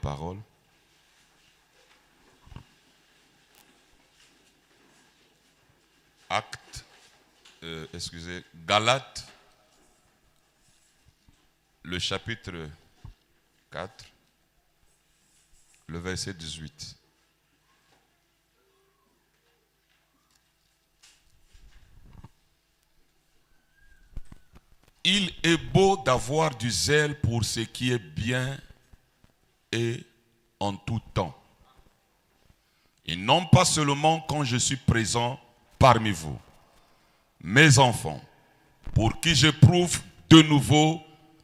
parole. Galates, le chapitre 4, le verset 18. Il est beau d'avoir du zèle pour ce qui est bien et en tout temps. Et non pas seulement quand je suis présent parmi vous. Mes enfants, pour qui j'éprouve de nouveau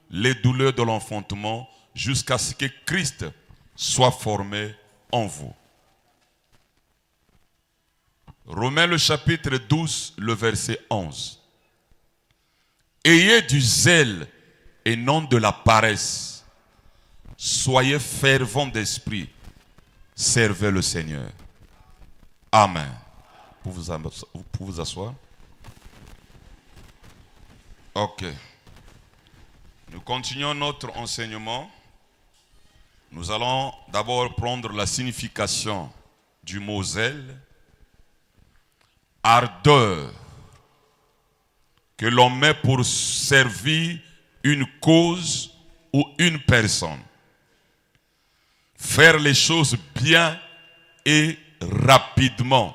les douleurs de l'enfantement jusqu'à ce que Christ soit formé en vous. Romains le chapitre 12, le verset 11. Ayez du zèle et non de la paresse. Soyez fervents d'esprit. Servez le Seigneur. Amen. Vous pouvez vous asseoir. Ok. Nous continuons notre enseignement. Nous allons d'abord prendre la signification du mot zèle. Ardeur que l'on met pour servir une cause ou une personne. Faire les choses bien et rapidement.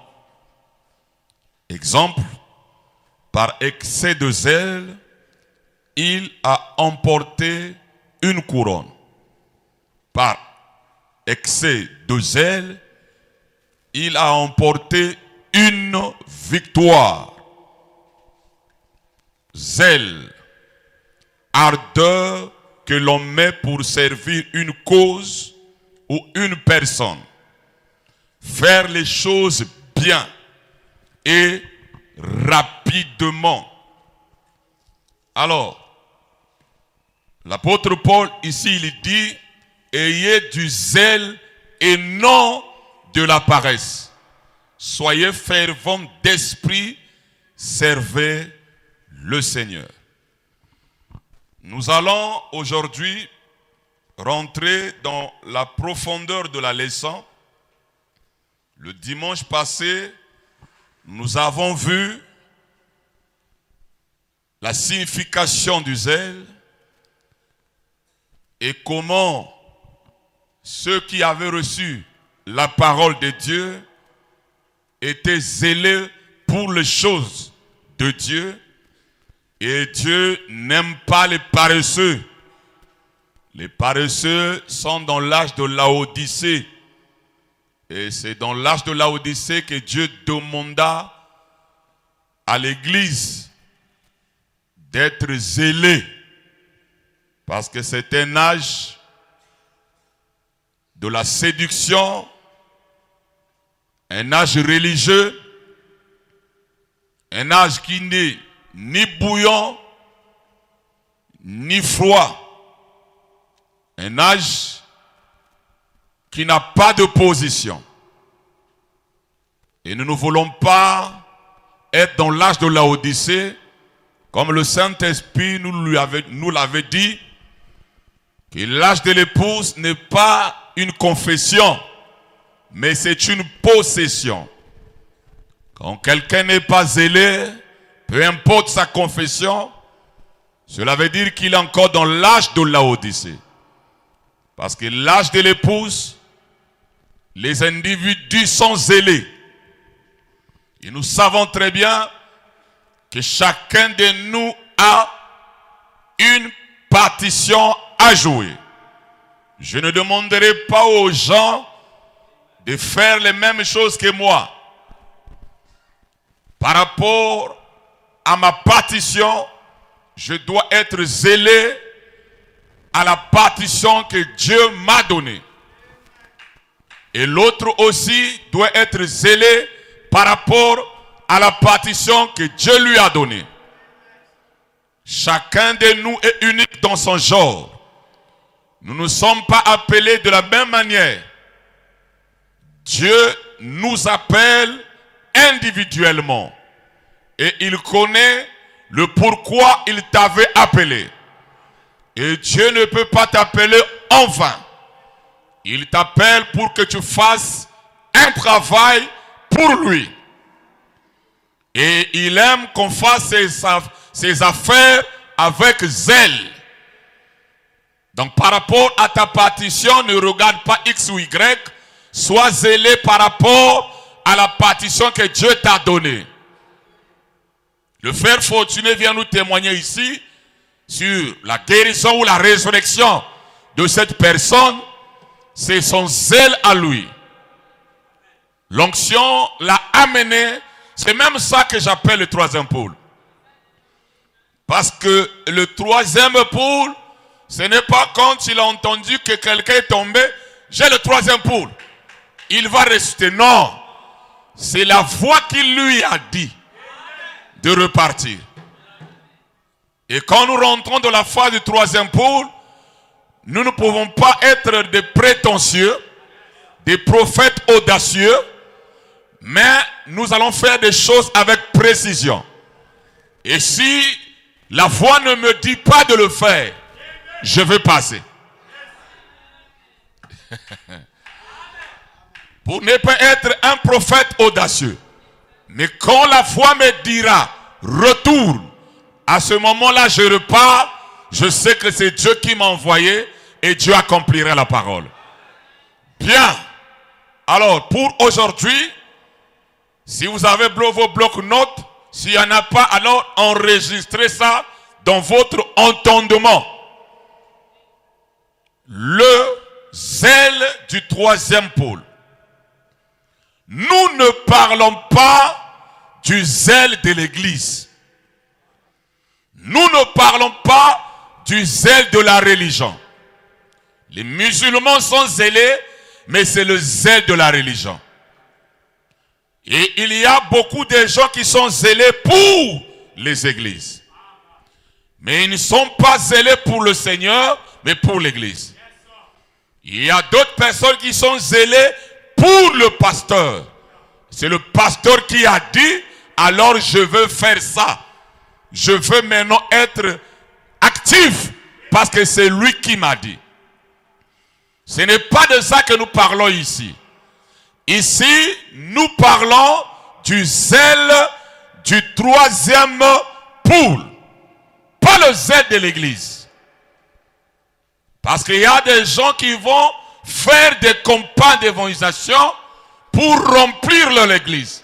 Exemple, par excès de zèle, il a emporté une couronne. Par excès de zèle, il a emporté une victoire. Zèle, ardeur que l'on met pour servir une cause ou une personne. Faire les choses bien et rapidement. Alors, l'apôtre Paul, ici, il dit, ayez du zèle et non de la paresse. Soyez fervents d'esprit, servez le Seigneur. Nous allons aujourd'hui rentrer dans la profondeur de la leçon. Le dimanche passé, nous avons vu la signification du zèle et comment ceux qui avaient reçu la parole de Dieu étaient zélés pour les choses de Dieu. Et Dieu n'aime pas les paresseux. Les paresseux sont dans l'âge de Laodicée. Et c'est dans l'âge de Laodicée que Dieu demanda à l'Église d'être zélée. Parce que c'est un âge de la séduction, un âge religieux, un âge qui n'est ni bouillant, ni froid. Un âge qui n'a pas de position. Et nous ne voulons pas être dans l'âge de Laodicée, comme le Saint-Esprit nous l'avait dit, que l'âge de l'épouse n'est pas une confession, mais c'est une possession. Quand quelqu'un n'est pas zélé, peu importe sa confession, cela veut dire qu'il est encore dans l'âge de Laodicée. Parce que l'âge de l'épouse, les individus sont zélés. Et nous savons très bien que chacun de nous a une partition à jouer. Je ne demanderai pas aux gens de faire les mêmes choses que moi. Par rapport à ma partition, je dois être zélé à la partition que Dieu m'a donnée. Et l'autre aussi doit être zélé par rapport à la partition que Dieu lui a donnée. Chacun de nous est unique dans son genre. Nous ne sommes pas appelés de la même manière. Dieu nous appelle individuellement. Et il connaît le pourquoi il t'avait appelé. Et Dieu ne peut pas t'appeler en vain. Il t'appelle pour que tu fasses un travail pour lui. Et il aime qu'on fasse ses affaires avec zèle. Donc par rapport à ta partition, ne regarde pas X ou Y. Sois zélé par rapport à la partition que Dieu t'a donnée. Le frère Fortuné vient nous témoigner ici sur la guérison ou la résurrection de cette personne. C'est son zèle à lui. L'onction l'a amené. C'est même ça que j'appelle le troisième pôle. Parce que le troisième pôle, ce n'est pas quand il a entendu que quelqu'un est tombé, j'ai le troisième pôle. Il va ressusciter. Non. C'est la voix qui lui a dit de repartir. Et quand nous rentrons dans la phase du troisième pôle, nous ne pouvons pas être des prétentieux, des prophètes audacieux, mais nous allons faire des choses avec précision. Et si la voix ne me dit pas de le faire, je vais passer. Pour ne pas être un prophète audacieux. Mais quand la voix me dira, retourne, à ce moment-là, je repars, je sais que c'est Dieu qui m'a envoyé et Dieu accomplira la parole. Bien. Alors, pour aujourd'hui, si vous avez vos blocs-notes, s'il n'y en a pas, alors enregistrez ça dans votre entendement. Le zèle du troisième pôle. Nous ne parlons pas du zèle de l'Église. Nous ne parlons pas du zèle de la religion. Les musulmans sont zélés, mais c'est le zèle de la religion. Et il y a beaucoup de gens qui sont zélés pour les églises. Mais ils ne sont pas zélés pour le Seigneur, mais pour l'église. Il y a d'autres personnes qui sont zélées pour le pasteur. C'est le pasteur qui a dit, alors je veux faire ça. Je veux maintenant être actif parce que c'est lui qui m'a dit. Ce n'est pas de ça que nous parlons ici. Ici, nous parlons du zèle du troisième pôle. Pas le zèle de l'église. Parce qu'il y a des gens qui vont faire des campagnes d'évangélisation pour remplir leur église.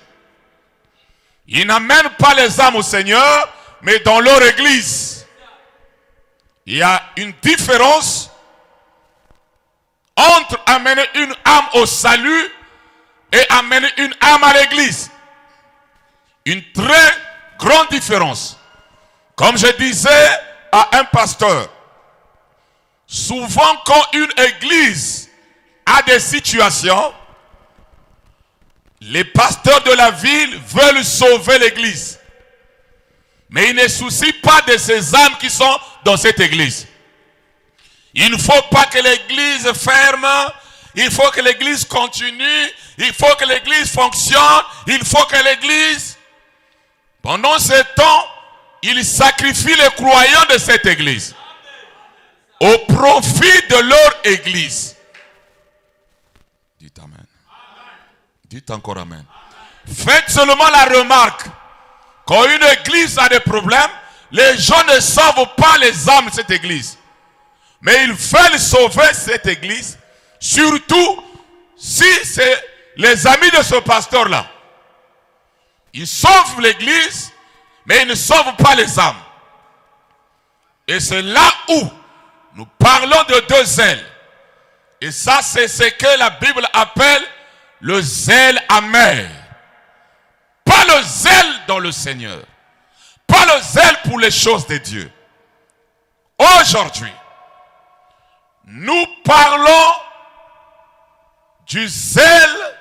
Ils n'amènent pas les âmes au Seigneur, mais dans leur église. Il y a une différence entre amener une âme au salut et amener une âme à l'église. Une très grande différence. Comme je disais à un pasteur, souvent quand une église a des situations, les pasteurs de la ville veulent sauver l'église. Mais ils ne soucient pas de ces âmes qui sont dans cette église. Il ne faut pas que l'église ferme. Il faut que l'église continue. Il faut que l'église fonctionne. Il faut que l'église... Pendant ce temps, ils sacrifient les croyants de cette église au profit de leur église. Dites amen. Dites encore amen. Faites seulement la remarque. Quand une église a des problèmes, les gens ne sauvent pas les âmes de cette église. Mais ils veulent sauver cette église, surtout si c'est les amis de ce pasteur-là. Ils sauvent l'église, mais ils ne sauvent pas les âmes. Et c'est là où nous parlons de deux zèles. Et ça, c'est ce que la Bible appelle le zèle amer. Pas le zèle dans le Seigneur. Pas le zèle pour les choses de Dieu. Aujourd'hui, nous parlons du zèle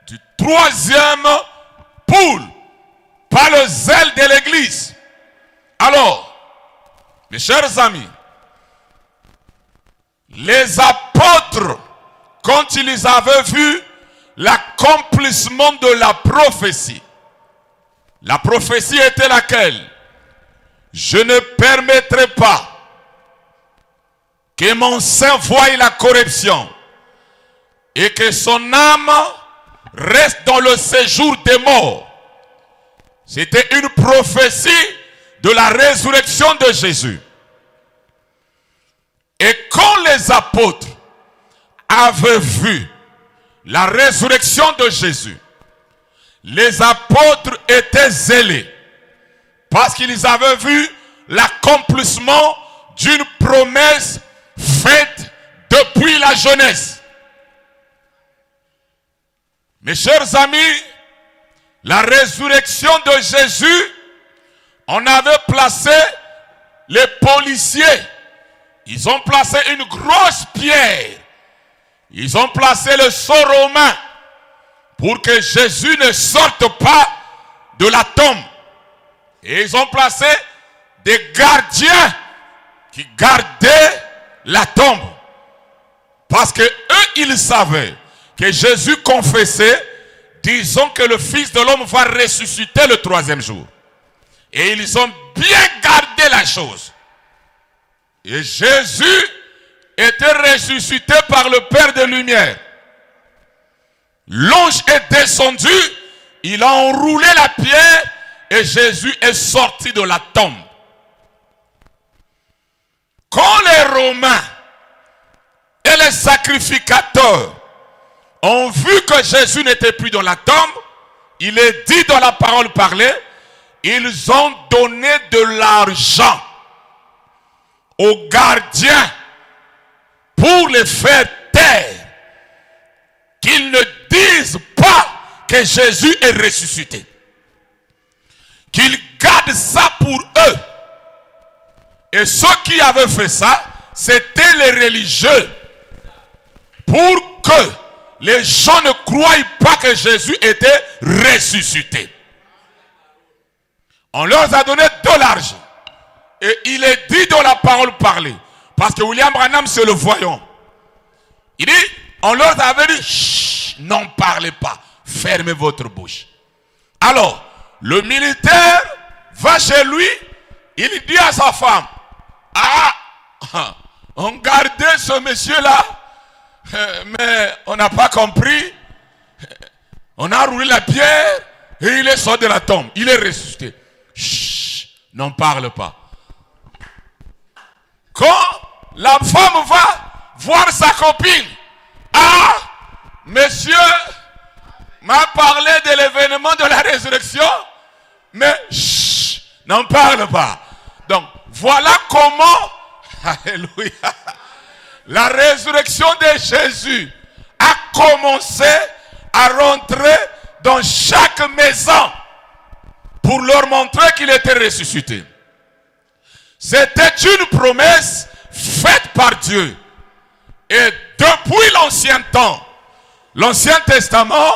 du troisième pôle, pas le zèle de l'église. Alors, mes chers amis, les apôtres, quand ils avaient vu l'accomplissement de la prophétie était laquelle? Je ne permettrai pas que mon sein voie la corruption. et que son âme reste dans le séjour des morts. C'était une prophétie de la résurrection de Jésus. Et quand les apôtres avaient vu la résurrection de Jésus, les apôtres étaient zélés parce qu'ils avaient vu l'accomplissement d'une promesse faite depuis la jeunesse. Mes chers amis, la résurrection de Jésus, on avait placé les policiers. Ils ont placé une grosse pierre. Ils ont placé le sceau romain pour que Jésus ne sorte pas de la tombe. Et ils ont placé des gardiens qui gardaient la tombe. Parce que eux, ils savaient que Jésus confessait, disons que le Fils de l'homme va ressusciter le 3e jour. Et ils ont bien gardé la chose. Et Jésus était ressuscité par le Père de lumière. L'ange est descendu, il a enroulé la pierre et Jésus est sorti de la tombe. Quand les Romains et les sacrificateurs ont vu que Jésus n'était plus dans la tombe, il est dit dans la parole parlée, ils ont donné de l'argent aux gardiens pour les faire taire, qu'ils ne disent pas que Jésus est ressuscité. Qu'ils gardent ça pour eux. Et ceux qui avaient fait ça, c'était les religieux. Pour que les gens ne croient pas que Jésus était ressuscité. On leur a donné de l'argent. Et il est dit dans la parole parlée. Parce que William Branham, c'est le voyant. Il dit, on leur avait dit, chut, n'en parlez pas. Fermez votre bouche. Alors, le militaire va chez lui. Il dit à sa femme, ah, on gardait ce monsieur-là. Mais on n'a pas compris. On a roulé la pierre et il est sorti de la tombe. Il est ressuscité. Chut, n'en parle pas. Quand la femme va voir sa copine, ah, monsieur m'a parlé de l'événement de la résurrection, mais chut, n'en parle pas. Donc, voilà comment, alléluia, la résurrection de Jésus a commencé à rentrer dans chaque maison pour leur montrer qu'il était ressuscité. C'était une promesse faite par Dieu. Et depuis l'ancien temps, l'Ancien Testament,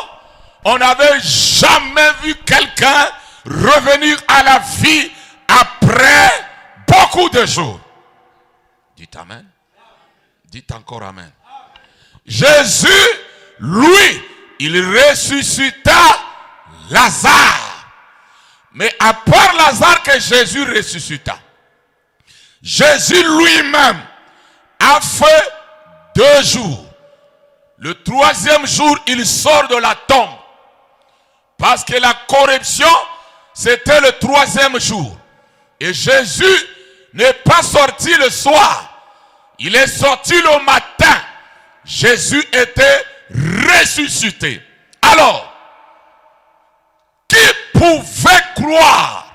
on n'avait jamais vu quelqu'un revenir à la vie après beaucoup de jours. Dites Amen. Dites encore Amen. Jésus, lui, il ressuscita Lazare. Mais à part Lazare que Jésus ressuscita, Jésus lui-même a fait 2 jours. Le 3e jour, il sort de la tombe. Parce que la corruption, c'était le 3e jour. Et Jésus n'est pas sorti le soir. Il est sorti le matin. Jésus était ressuscité. Alors, qui pouvait croire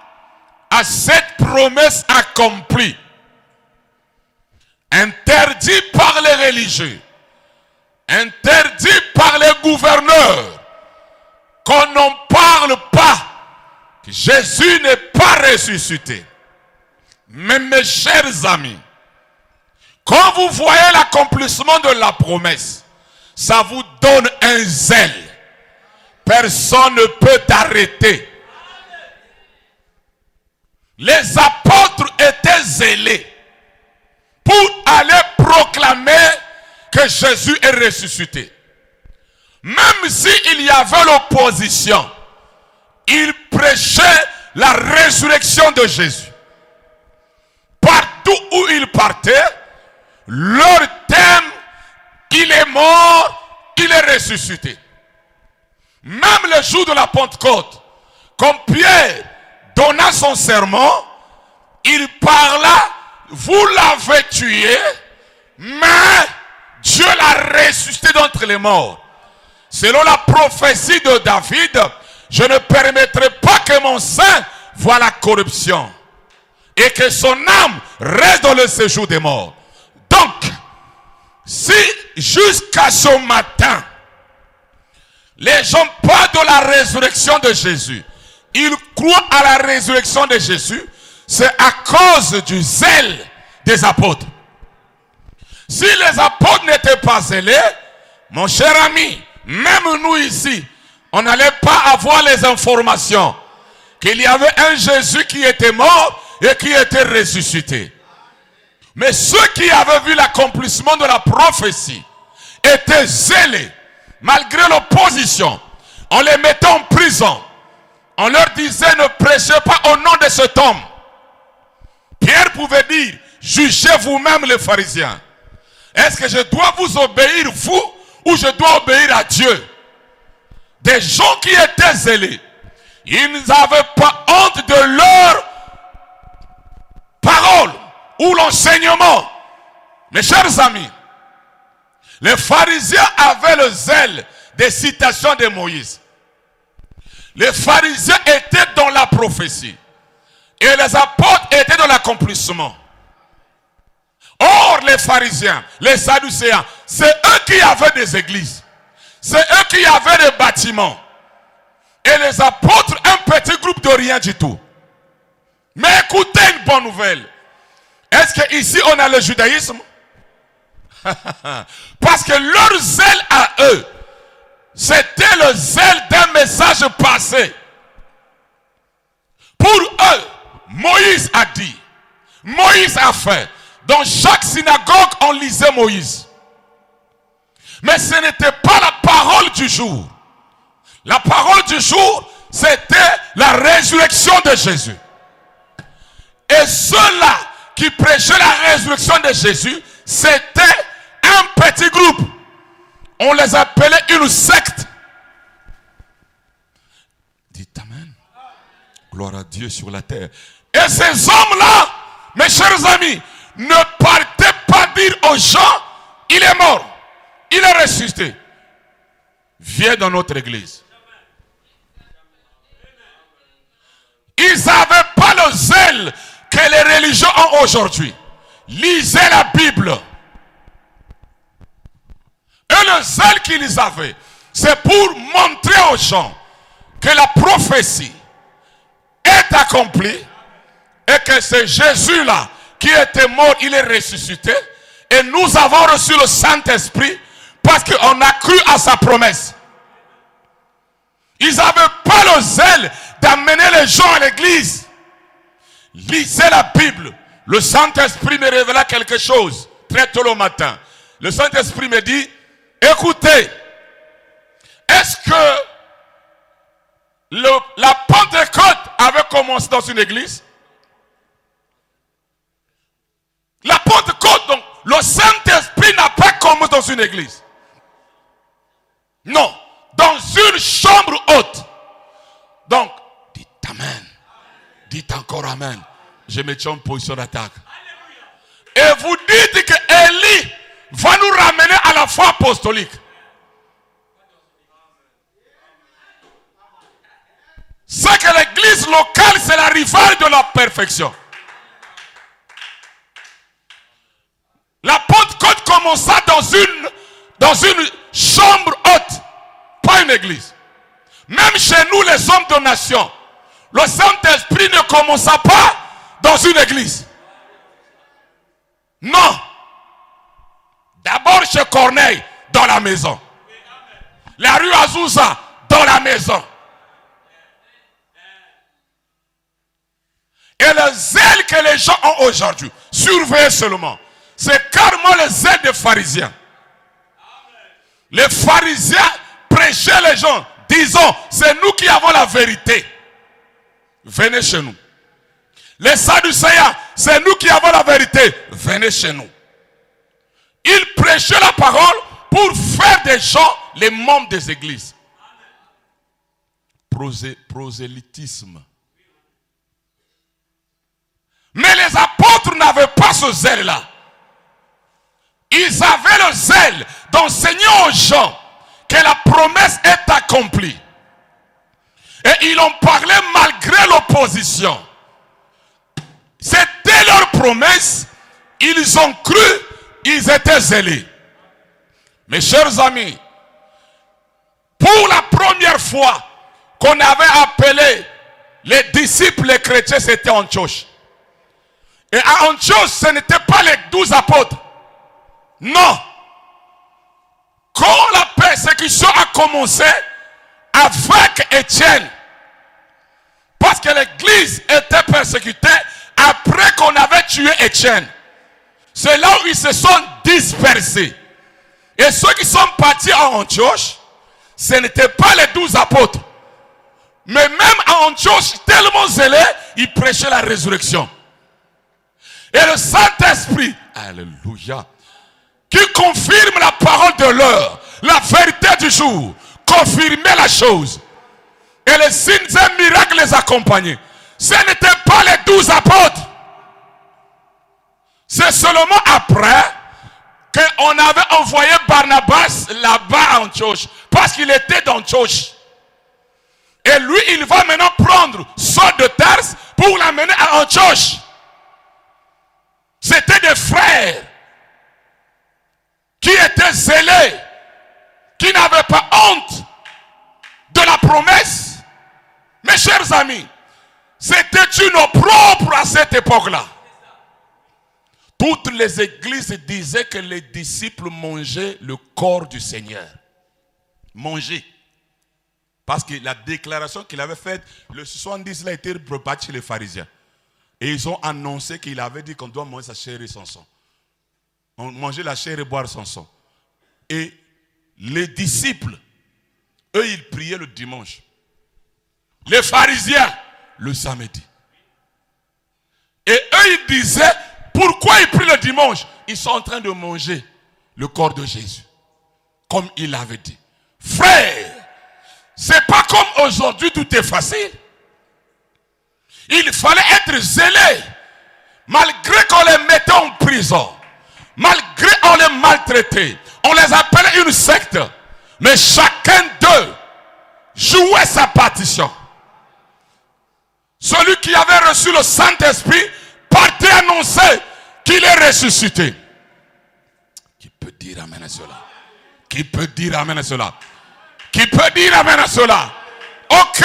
à cette promesse accomplie? Interdit par les religieux, interdit par les gouverneurs, qu'on n'en parle pas, que Jésus n'est pas ressuscité. Mais mes chers amis, quand vous voyez l'accomplissement de la promesse, ça vous donne un zèle. Personne ne peut t'arrêter. Les apôtres étaient zélés pour aller proclamer que Jésus est ressuscité. Même s'il y avait l'opposition, ils prêchaient la résurrection de Jésus. Partout où ils partaient, leur thème, il est mort, il est ressuscité. Même le jour de la Pentecôte, comme Pierre donna son serment, il parla, vous l'avez tué, mais Dieu l'a ressuscité d'entre les morts. Selon la prophétie de David, je ne permettrai pas que mon sein voie la corruption et que son âme reste dans le séjour des morts. Donc, si jusqu'à ce matin, les gens parlent de la résurrection de Jésus, ils croient à la résurrection de Jésus, c'est à cause du zèle des apôtres. Si les apôtres n'étaient pas zélés, mon cher ami, même nous ici, on n'allait pas avoir les informations qu'il y avait un Jésus qui était mort et qui était ressuscité. Mais ceux qui avaient vu l'accomplissement de la prophétie étaient zélés, malgré l'opposition. On les mettait en prison. On leur disait, ne prêchez pas au nom de cet homme. Pierre pouvait dire, jugez vous-même les pharisiens. Est-ce que je dois vous obéir, vous, ou je dois obéir à Dieu? Des gens qui étaient zélés, ils n'avaient pas honte de leur parole ou l'enseignement. Mes chers amis, les pharisiens avaient le zèle des citations de Moïse. Les pharisiens étaient dans la prophétie. Et les apôtres étaient dans l'accomplissement. Or, les pharisiens, les sadducéens, c'est eux qui avaient des églises. C'est eux qui avaient des bâtiments. Et les apôtres, un petit groupe de rien du tout. Mais écoutez une bonne nouvelle. Est-ce qu'ici on a le judaïsme? Parce que leur zèle à eux, c'était le zèle d'un message passé. Pour eux, Moïse a dit, Moïse a fait. Dans chaque synagogue, on lisait Moïse. Mais ce n'était pas la parole du jour. La parole du jour, c'était la résurrection de Jésus. Et ceux-là qui prêchaient la résurrection de Jésus, c'était un petit groupe. On les appelait une secte. Dites Amen. Gloire à Dieu sur la terre. Et ces hommes-là, mes chers amis, ne partez pas dire aux gens, il est mort, il est ressuscité. Viens dans notre église. Ils n'avaient pas le zèle que les religions ont aujourd'hui. Lisez la Bible. Et le zèle qu'ils avaient, c'est pour montrer aux gens que la prophétie est accomplie et que c'est Jésus-là qui était mort, il est ressuscité. Et nous avons reçu le Saint-Esprit parce qu'on a cru à sa promesse. Ils n'avaient pas le zèle d'amener les gens à l'église. Lisez la Bible. Le Saint-Esprit me révéla quelque chose très tôt le matin. Le Saint-Esprit me dit, écoutez, est-ce que la Pentecôte avait commencé dans une église? La Pentecôte, donc, le Saint-Esprit n'a pas commencé dans une église. Non, dans une chambre haute. Donc, dites Amen. Dites encore Amen. Je me tiens en position d'attaque. Et vous dites que Élie va nous ramener à la foi apostolique. C'est que l'église locale, c'est la rivale de la perfection. La Pentecôte commença dans une chambre haute, pas une église. Même chez nous, les hommes de nation, le Saint-Esprit ne commença pas dans une église. Non. D'abord chez Corneille, dans la maison. La rue Azusa, dans la maison. Et le zèle que les gens ont aujourd'hui, surveillez seulement. C'est carrément le zèle des pharisiens. Les pharisiens prêchaient les gens, disons, c'est nous qui avons la vérité. Venez chez nous. Les sadducéens, c'est nous qui avons la vérité. Venez chez nous. Ils prêchaient la parole, pour faire des gens les membres des églises. Prosélytisme. Mais les apôtres n'avaient pas ce zèle-là. Ils avaient le zèle d'enseigner aux gens que la promesse est accomplie. Et ils en parlaient malgré l'opposition. C'était leur promesse. Ils ont cru, ils étaient zélés. Mes chers amis, pour la première fois qu'on avait appelé les disciples, les chrétiens, c'était Antioche. Et à Antioche, ce n'était pas les 12 apôtres. Non. Quand la persécution a commencé avec Étienne, parce que l'église était persécutée après qu'on avait tué Étienne, c'est là où ils se sont dispersés. Et ceux qui sont partis à Antioche, ce n'étaient pas les 12 apôtres. Mais même à Antioche, tellement zélés, ils prêchaient la résurrection. Et le Saint-Esprit, alléluia, qui confirme la parole de l'heure, la vérité du jour, confirmait la chose. Et les signes et miracles les accompagnaient. Ce n'étaient pas les 12 apôtres. C'est seulement après qu'on avait envoyé Barnabas là-bas à Antioche. Parce qu'il était d'Antioche. Et lui, il va maintenant prendre Saul de Tarse pour l'amener à Antioche. C'était des frères qui étaient zélés, qui n'avaient pas honte de la promesse. Mes chers amis, c'était une opprobre à cette époque-là. Toutes les églises disaient que les disciples mangeaient le corps du Seigneur. Manger. Parce que la déclaration qu'il avait faite, le 70 a été propagée chez les pharisiens. Et ils ont annoncé qu'il avait dit qu'on doit manger sa chair et son sang. Manger la chair et boire son sang. Et les disciples, eux, ils priaient le dimanche. Les pharisiens, le samedi. Et eux, ils disaient, pourquoi ils prient le dimanche? Ils sont en train de manger le corps de Jésus. Comme il l'avait dit. Frère, c'est pas comme aujourd'hui, tout est facile. Il fallait être zélé. Malgré qu'on les mettait en prison. Malgré qu'on les maltraitait. On les appelait une secte. Mais chacun d'eux jouait sa partition. Celui qui avait reçu le Saint-Esprit partait annoncer qu'il est ressuscité. Qui peut dire amen à cela? Qui peut dire amen à cela? Qui peut dire amen à cela? Ok.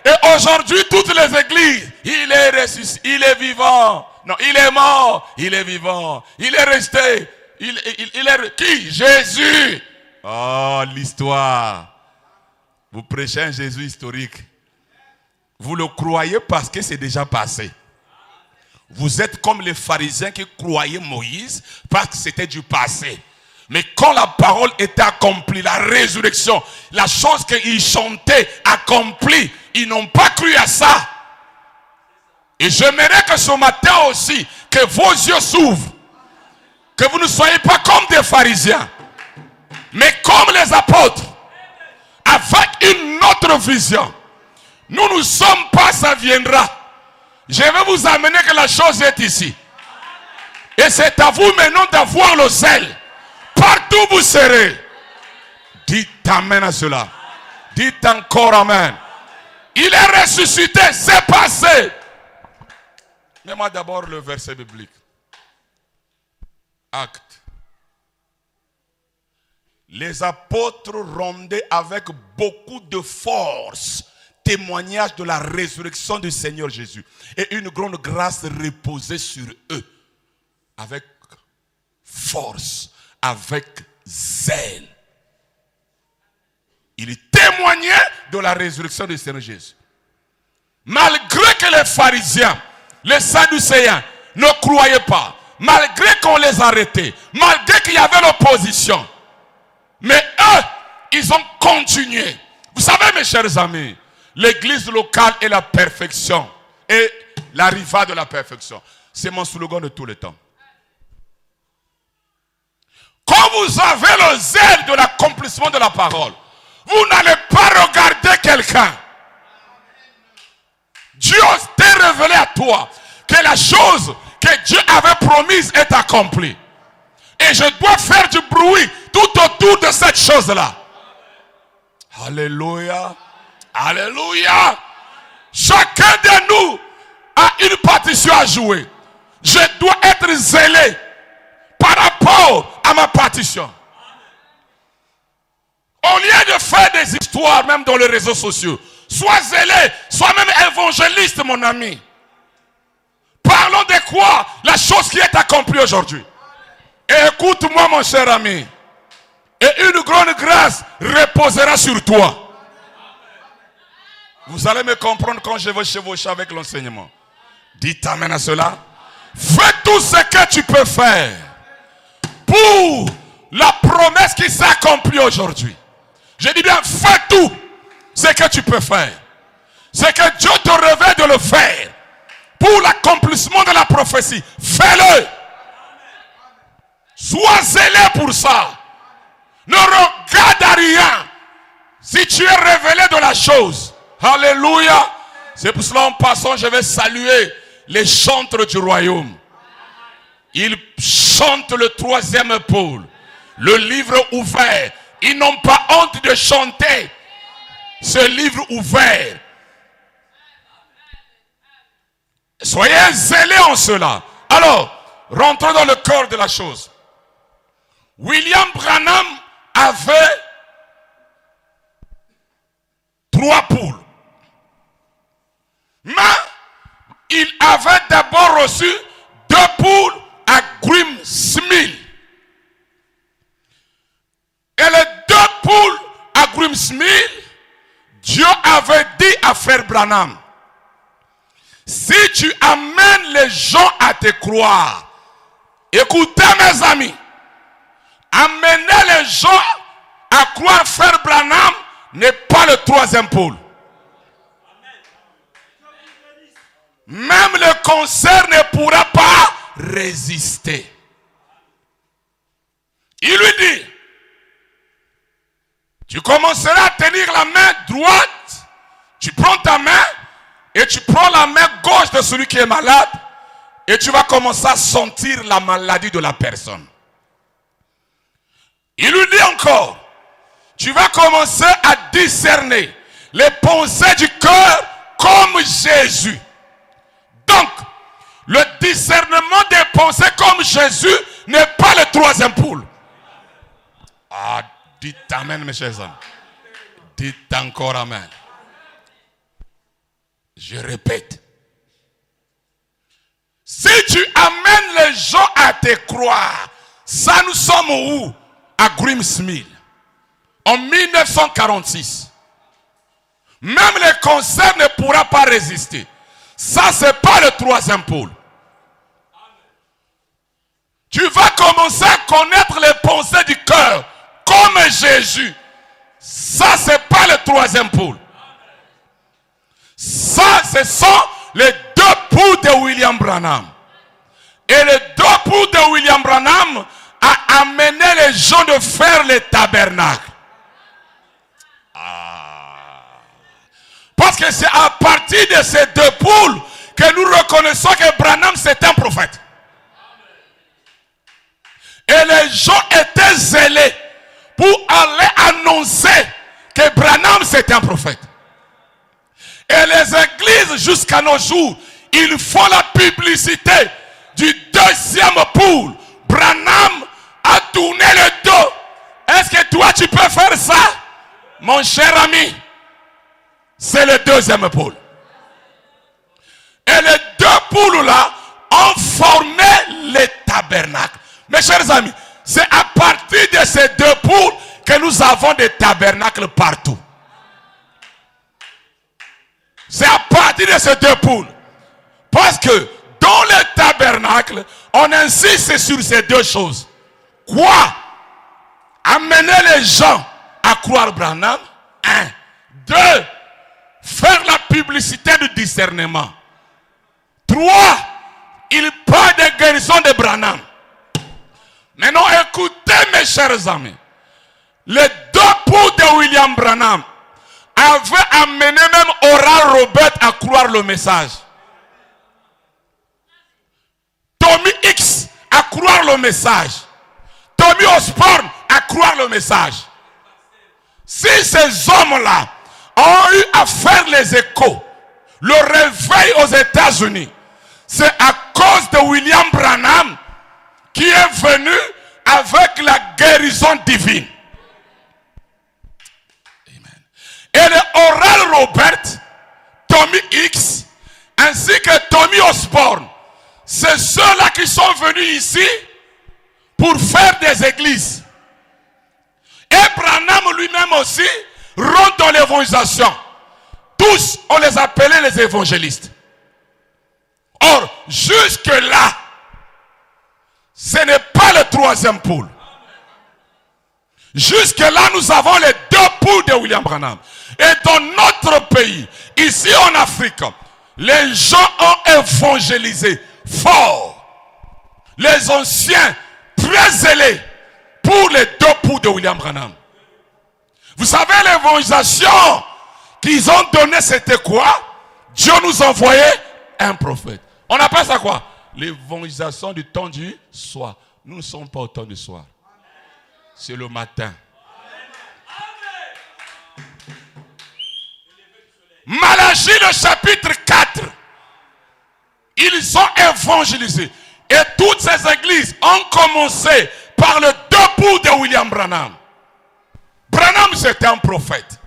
Et aujourd'hui, toutes les églises, il est ressuscité, il est vivant. Non, il est mort, il est vivant. Il est resté. Il est qui? Jésus. Oh, l'histoire. Vous prêchez un Jésus historique. Vous le croyez parce que c'est déjà passé. Vous êtes comme les pharisiens qui croyaient Moïse parce que c'était du passé. Mais quand la parole était accomplie, la résurrection, la chose qu'ils chantaient accomplie, ils n'ont pas cru à ça. Et j'aimerais que ce matin aussi, que vos yeux s'ouvrent. Que vous ne soyez pas comme des pharisiens, mais comme les apôtres, avec une autre vision. Nous ne sommes pas, ça viendra. Je vais vous amener que la chose est ici. Et c'est à vous maintenant d'avoir le zèle. Partout où vous serez. Dites amen à cela. Dites encore amen. Il est ressuscité, c'est passé. Mets-moi d'abord le verset biblique. Actes. Les apôtres rendaient avec beaucoup de force témoignage de la résurrection du Seigneur Jésus. Et une grande grâce reposait sur eux. Avec force, avec zèle. Il témoignait de la résurrection du Seigneur Jésus. Malgré que les pharisiens, les sadducéens ne croyaient pas, malgré qu'on les arrêtait, malgré qu'il y avait l'opposition, mais eux, ils ont continué. Vous savez, mes chers amis, l'église locale est la perfection et l'arrivée de la perfection. C'est mon slogan de tout le temps. quand vous avez le zèle de l'accomplissement de la parole, vous n'allez pas regarder quelqu'un. Dieu t'est révélé à toi que la chose que Dieu avait promise est accomplie. Et je dois faire du bruit tout autour de cette chose-là. Alléluia. Alléluia. Chacun de nous a une partition à jouer. Je dois être zélé par rapport à ma partition. Au lieu de faire des histoires, même dans les réseaux sociaux, sois zélé, sois même évangéliste, mon ami. Parlons de quoi? La chose qui est accomplie aujourd'hui. Et écoute-moi, mon cher ami. Et une grande grâce reposera sur toi. Vous allez me comprendre quand je vais chevaucher avec l'enseignement. Dites amen à cela. Fais tout ce que tu peux faire pour la promesse qui s'accomplit aujourd'hui. Je dis bien, fais tout ce que tu peux faire. Ce que Dieu te révèle de le faire pour l'accomplissement de la prophétie. Fais-le. Sois zélé pour ça. Ne regarde à rien si tu es révélé de la chose. Alléluia. C'est pour cela en passant, je vais saluer les chantres du royaume. Ils chantent le troisième pôle. Le livre ouvert. Ils n'ont pas honte de chanter ce livre ouvert. Soyez zélés en cela. Alors, rentrons dans le cœur de la chose. William Branham avait 3 poules. Mais il avait d'abord reçu 2 poules à Grimsmill. Et les 2 poules à Grimsmill, Dieu avait dit à frère Branham, si tu amènes les gens à te croire, écoutez mes amis, amener les gens à croire frère Branham n'est pas le 3e pôle. Même le concert ne pourra pas résister. Il lui dit, tu commenceras à tenir la main droite, tu prends ta main et tu prends la main gauche de celui qui est malade et tu vas commencer à sentir la maladie de la personne. Il lui dit encore, tu vas commencer à discerner les pensées du cœur comme Jésus. Donc, le discernement des pensées comme Jésus n'est pas le 3e pôle. Ah, dites amen, mes chers amis. Dites encore amen. Je répète. Si tu amènes les gens à te croire, ça nous sommes où? À Grimsmill. En 1946. Même le concert ne pourra pas résister. Ça, c'est pas le 3e pôle. Tu vas commencer à connaître les pensées du cœur comme Jésus. Ça, c'est pas le 3e pôle. Ça, ce sont les 2 poules de William Branham. Et les 2 poules de William Branham a amené les gens de faire les tabernacles. Parce que c'est à partir de ces 2 poules que nous reconnaissons que Branham c'est un prophète. Et les gens étaient zélés pour aller annoncer que Branham c'est un prophète. Et les églises jusqu'à nos jours, ils font la publicité du 2e poule. Branham a tourné le dos. Est-ce que toi tu peux faire ça? Mon cher ami, c'est le 2e pôle. Et les 2 poules là ont formé les tabernacles. Mes chers amis, c'est à partir de ces 2 poules que nous avons des tabernacles partout. C'est à partir de ces 2 poules. Parce que dans le tabernacle, on insiste sur ces 2 choses. Quoi? Amener les gens à croire Branham. 1. 2. Faire la publicité du discernement. 3. Il parle de guérison de Branham. Maintenant, écoutez mes chers amis. Les deux pouls de William Branham avaient amené même Oral Roberts à croire le message. Tommy X à croire le message. Tommy Osborne à croire le message. Si ces hommes-là ont eu à faire les échos, le réveil aux États-Unis, c'est à cause de William Branham qui est venu avec la guérison divine. Amen. Et le Oral Roberts, Tommy X, ainsi que Tommy Osborne, c'est ceux-là qui sont venus ici pour faire des églises. Et Branham lui-même aussi rentre dans l'évangélisation. Tous, on les appelait les évangélistes. Or, jusque-là, ce n'est pas le troisième poule. Jusque-là, nous avons les deux poules de William Branham. Et dans notre pays, ici en Afrique, les gens ont évangélisé fort. Les anciens, très zélés pour les deux poules de William Branham. Vous savez, l'évangélisation qu'ils ont donnée, c'était quoi? Dieu nous envoyait un prophète. On appelle ça quoi? L'évangélisation du temps du soir. Nous ne sommes pas au temps du soir. C'est le matin. Malachie, le chapitre 4. Ils ont évangélisé. Et toutes ces églises ont commencé par le debout de William Branham. Branham, c'était un prophète.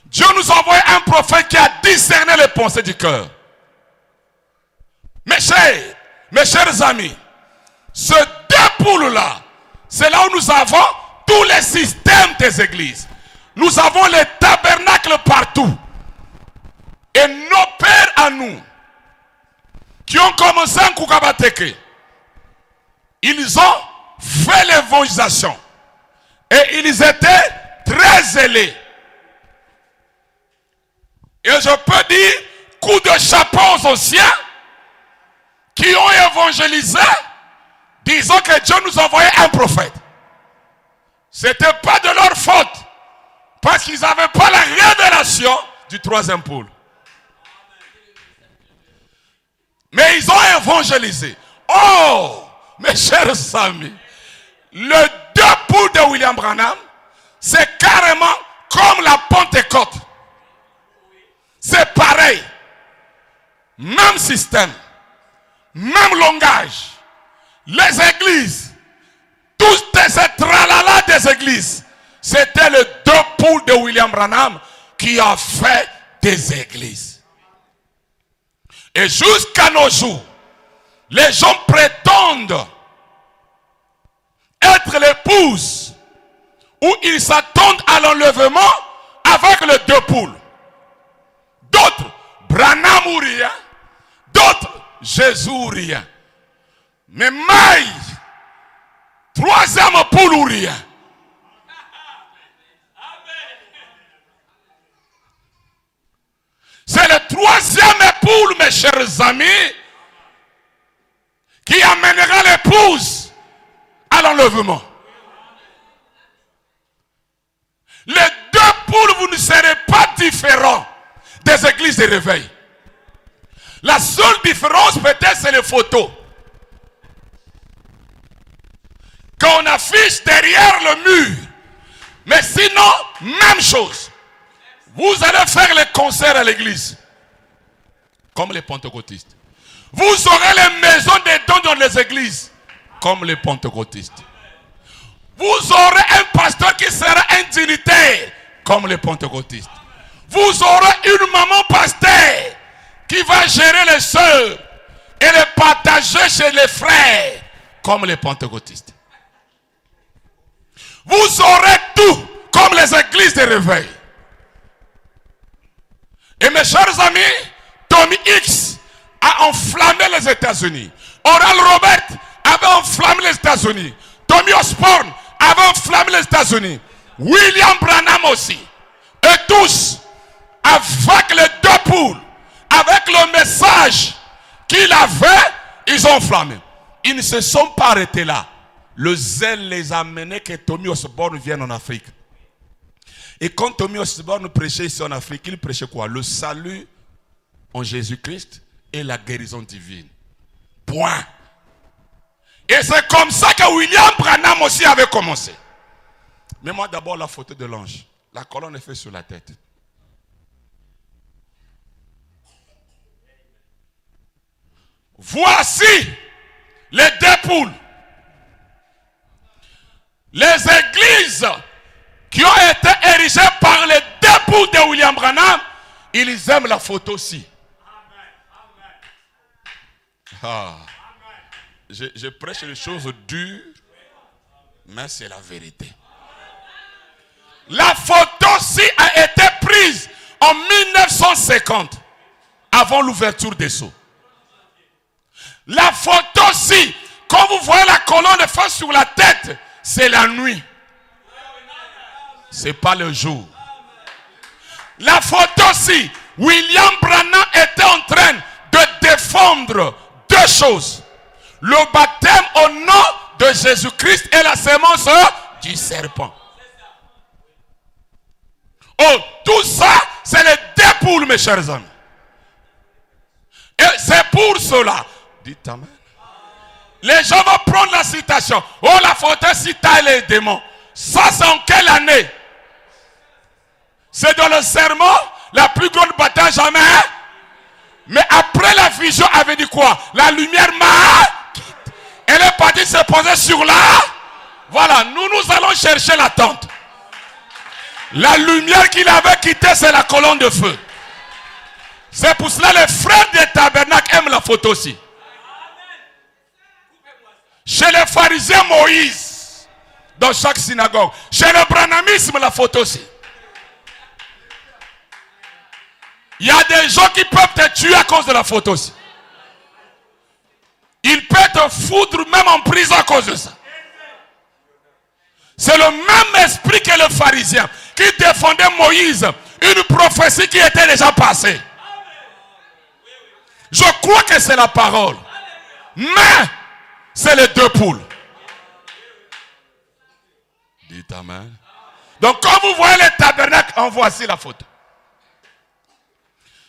Dieu nous a envoyé un prophète qui a discerné les pensées du cœur. Mes chers amis, ce deux poules-là, c'est là où nous avons tous les systèmes des églises. Nous avons les tabernacles partout. Et nos pères à nous, qui ont commencé en Kukabateke, ils ont fait l'évangélisation. Et ils étaient très zélés. Et je peux dire, coup de chapeau aux anciens qui ont évangélisé, disons que Dieu nous envoyait un prophète. Ce n'était pas de leur faute, parce qu'ils n'avaient pas la révélation du troisième pôle. Mais ils ont évangélisé. Oh, mes chers amis, le deux poules de William Branham, c'est carrément comme la Pentecôte. C'est pareil. Même système. Même langage. Les églises. Tous ces tralala des églises. C'était le deux poules de William Branham qui a fait des églises. Et jusqu'à nos jours, les gens prétendent être l'épouse où ils s'attendent à l'enlèvement avec les deux poules. D'autres, Branham ou rien. D'autres, Jésus ou rien. Mais Maï, troisième poule ou rien. C'est le troisième poule, mes chers amis, qui amènera l'épouse à l'enlèvement. Les deux poules, vous ne serez pas différents des églises de réveil. La seule différence peut-être c'est les photos. Qu'on affiche derrière le mur. Mais sinon, même chose. Vous allez faire les concerts à l'église. Comme les pentecôtistes. Vous aurez les maisons des dons dans les églises. Comme les pentecôtistes. Vous aurez un pasteur qui sera un dignitaire. Comme les pentecôtistes. Vous aurez une maman pasteur qui va gérer les sœurs et les partager chez les frères. Comme les pentecôtistes. Vous aurez tout comme les églises de réveil. Et mes chers amis, Tommy X a enflammé les États-Unis. Oral Roberts avait enflammé les États-Unis. Tommy Osborne avait enflammé les États-Unis. William Branham aussi. Et tous, avec les deux poules, avec le message qu'il avait, ils ont enflammé. Ils ne se sont pas arrêtés là. le zèle les a menés que Tommy Osborne vienne en Afrique. Et quand Tommy Osborne prêchait ici en Afrique, il prêchait quoi? Le salut en Jésus-Christ et la guérison divine. Point. Et c'est comme ça que William Branham aussi avait commencé. Mais moi d'abord la photo de l'ange. La colonne est faite sur la tête. Voici les deux poules. Les églises qui ont été érigées par les deux poules de William Branham, ils aiment la photo aussi. Ah. Je prêche les choses dures, mais c'est la vérité. La photo-ci a été prise en 1950, avant l'ouverture des sceaux. La photo-ci, quand vous voyez la colonne de feu sur la tête, c'est la nuit. C'est pas le jour. La photo-ci, William Branham était en train de défendre deux choses. Le baptême au nom de Jésus-Christ et la sémence du serpent. Oh, tout ça, c'est les deux poules, mes chers amis. Et c'est pour cela. Dites amen. Les gens vont prendre la citation. Oh, la photo cita les démons. Ça, c'est en quelle année? C'est dans le serment, la plus grande bataille jamais. Mais après la vision, avait dit quoi? La lumière m'a quitté. Elle est partie se poser sur la. Voilà, nous allons chercher la tente. La lumière qu'il avait quittée, c'est la colonne de feu. C'est pour cela les frères des tabernacles aiment la photo aussi. Chez les pharisiens, Moïse, dans chaque synagogue. Chez le branhamisme, la photo aussi. Il y a des gens qui peuvent te tuer à cause de la photo aussi. Ils peuvent te foutre même en prison à cause de ça. C'est le même esprit que le pharisien qui défendait Moïse, une prophétie qui était déjà passée. Je crois que c'est la parole. Mais c'est les deux poules. Dites amen. Donc quand vous voyez les tabernacles, en voici la photo.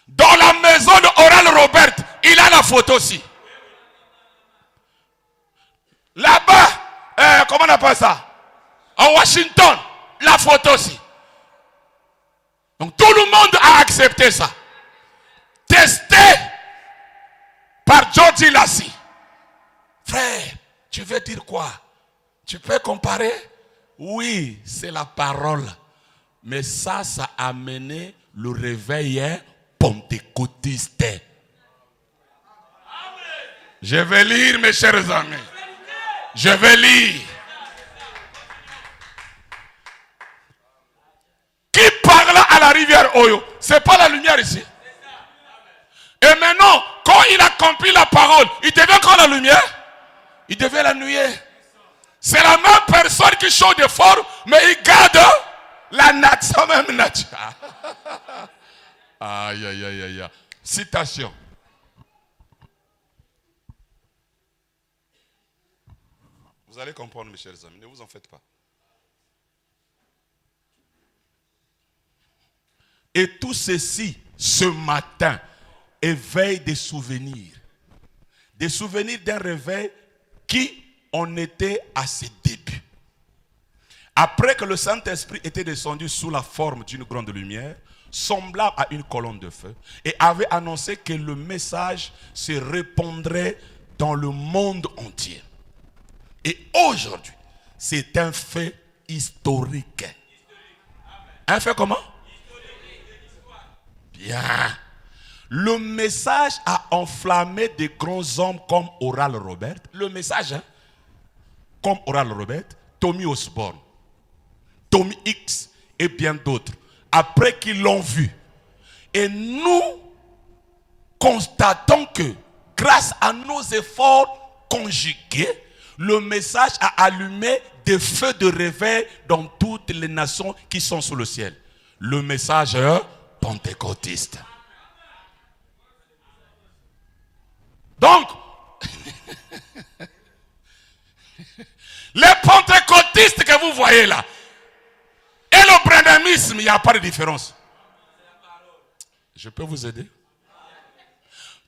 Dans la maison de Oral Robert, il a la photo aussi. Là-bas, comment on appelle ça? En Washington, la photo aussi. Donc tout le monde a accepté ça. Testé par George Lassie. Frère, tu veux dire quoi? Tu peux comparer? Oui, c'est la parole. Mais ça a amené le réveil pentecôtiste. Je vais lire, mes chers amis. Je vais lire. Qui parla à la rivière Oyo? C'est pas la lumière ici. Et maintenant, quand il accomplit la parole, il devient quand la lumière? Il devient la nuée. C'est la même personne qui chante de fort, mais il garde la nature, même nature. Aïe, aïe, aïe, aïe. Citation. Vous allez comprendre, mes chers amis, ne vous en faites pas. Et tout ceci, ce matin, éveille des souvenirs. Des souvenirs d'un réveil qui en était à ses débuts. Après que le Saint-Esprit était descendu sous la forme d'une grande lumière, semblable à une colonne de feu, et avait annoncé que le message se répandrait dans le monde entier. Et aujourd'hui, c'est un fait historique. Un fait comment? Bien. Le message a enflammé des grands hommes comme Oral Robert. Le message, comme Oral Robert, Tommy Osborne, Tommy X et bien d'autres. Après qu'ils l'ont vu. Et nous constatons que grâce à nos efforts conjugués, le message a allumé des feux de réveil dans toutes les nations qui sont sous le ciel. Le message pentecôtiste. Donc, les pentecôtiste que vous voyez là et le branhamisme, il n'y a pas de différence. Je peux vous aider?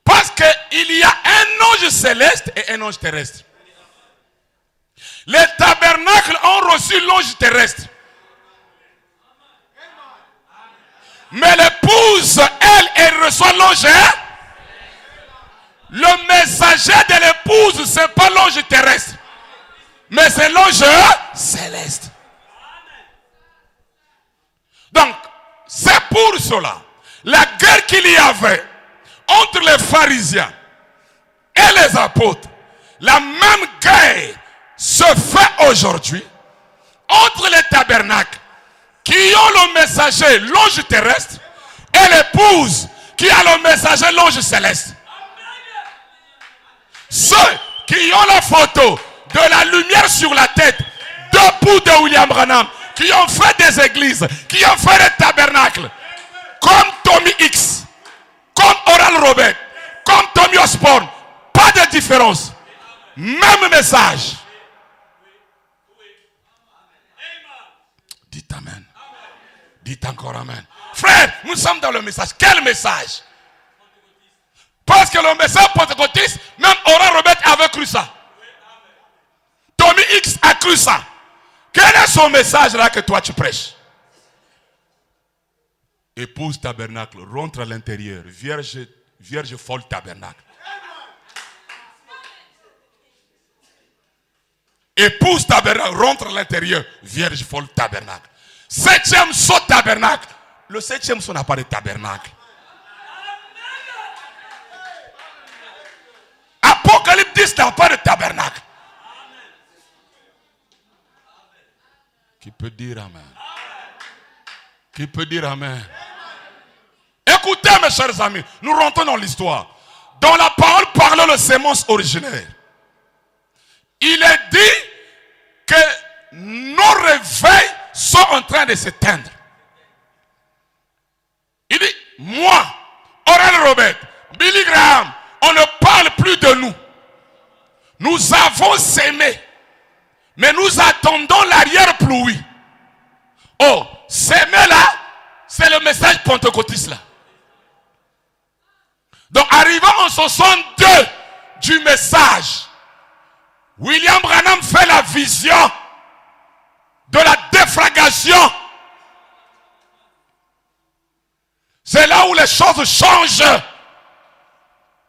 Parce qu'il y a un ange céleste et un ange terrestre. Les tabernacles ont reçu l'ange terrestre. Mais l'épouse, elle reçoit l'ange. Le messager de l'épouse, ce n'est pas l'ange terrestre. Mais c'est l'ange céleste. Donc, c'est pour cela. La guerre qu'il y avait entre les pharisiens et les apôtres, la même guerre se fait aujourd'hui entre les tabernacles qui ont le messager, l'ange terrestre, et l'épouse qui a le messager, l'ange céleste. Ceux qui ont la photo de la lumière sur la tête debout de William Branham, qui ont fait des églises, qui ont fait des tabernacles, comme Tommy X, comme Oral Robert, comme Tommy Osborne, pas de différence. Même message. Dites amen. Dites encore amen. Frère, nous sommes dans le message. Quel message? Parce que le message pentecôtiste, même Oral Robert avait cru ça. Tommy X a cru ça. Quel est son message là que toi tu prêches? Épouse tabernacle, rentre à l'intérieur. Vierge folle tabernacle. Épouse tabernacle, rentre à l'intérieur. Vierge folle tabernacle. Septième saut tabernacle. Le septième saut n'a pas de tabernacle. Apocalypse 10 n'a pas de tabernacle. Qui peut dire amen? Qui peut dire amen? Écoutez mes chers amis, nous rentrons dans l'histoire. Dans la parole parle le sémence originaire. Il est dit que nos réveils sont en train de s'éteindre. Il dit, moi, Oral Robert, Billy Graham, on ne parle plus de nous. Nous avons sémé, mais nous attendons l'arrière-pluie. Oh, s'aimer là, c'est le message pentecôtiste là. Donc, arrivant en 62 du message, William Branham fait la vision de la déflagration. C'est là où les choses changent.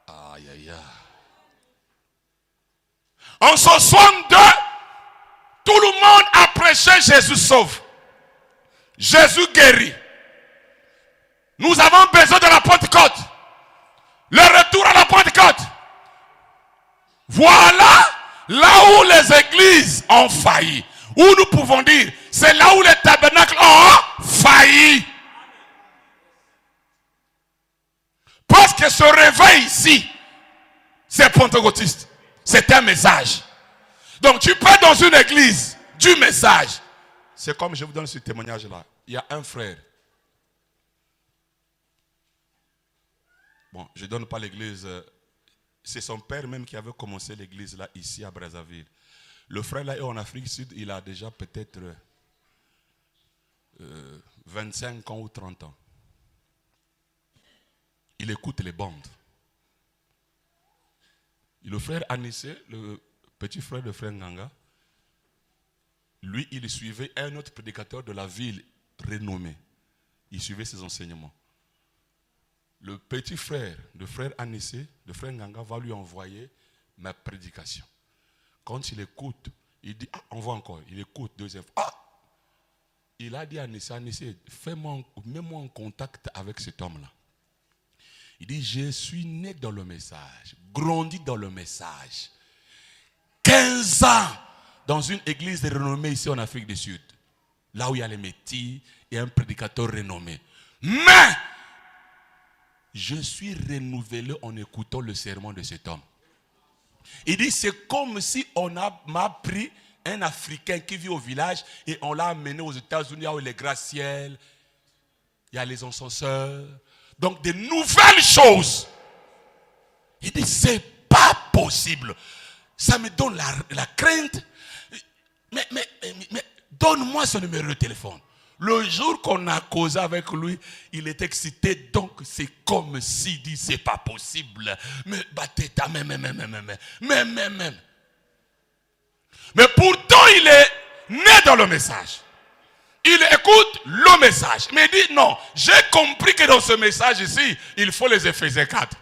Aïe, aïe, aïe. En 62, tout le monde a prêché Jésus sauve. Jésus guérit. Nous avons besoin de la Pentecôte. Le retour à la Pentecôte. Voilà là où les églises ont failli. Où nous pouvons dire, c'est là où les tabernacles ont failli. Parce que ce réveil ici, c'est pentecôtiste. C'est un message. Donc tu peux dans une église du message. C'est comme je vous donne ce témoignage-là. Il y a un frère. Bon, je ne donne pas l'église. C'est son père même qui avait commencé l'église là, ici à Brazzaville. Le frère là est en Afrique du Sud, il a déjà peut-être 25 ans ou 30 ans. Il écoute les bandes. Et le frère Anissé, le petit frère de frère Nganga, lui, il suivait un autre prédicateur de la ville renommé. Il suivait ses enseignements. Le petit frère de frère Anissé, de frère Nganga, va lui envoyer ma prédication. Quand il écoute, il dit, envoie encore. Il écoute, deuxième fois. Il a dit à Anissé, Anissé, mets-moi en contact avec cet homme-là. Il dit, je suis né dans le message, grandi dans le message. 15 ans dans une église renommée ici en Afrique du Sud. Là où il y a les métis et un prédicateur renommé. Mais, je suis renouvelé en écoutant le sermon de cet homme. Il dit, c'est comme si m'a pris un Africain qui vit au village et on l'a amené aux États-Unis où il y a les gratte-ciel, il y a les ascenseurs. Donc, des nouvelles choses. Il dit, c'est pas possible. Ça me donne la crainte. mais donne-moi son numéro de téléphone. Le jour qu'on a causé avec lui, il est excité, donc c'est comme s'il dit c'est pas possible. Mais Bateta, même. Mais pourtant, il est né dans le message. Il écoute le message. Mais il dit non, j'ai compris que dans ce message ici, il faut les Éphésiens 4.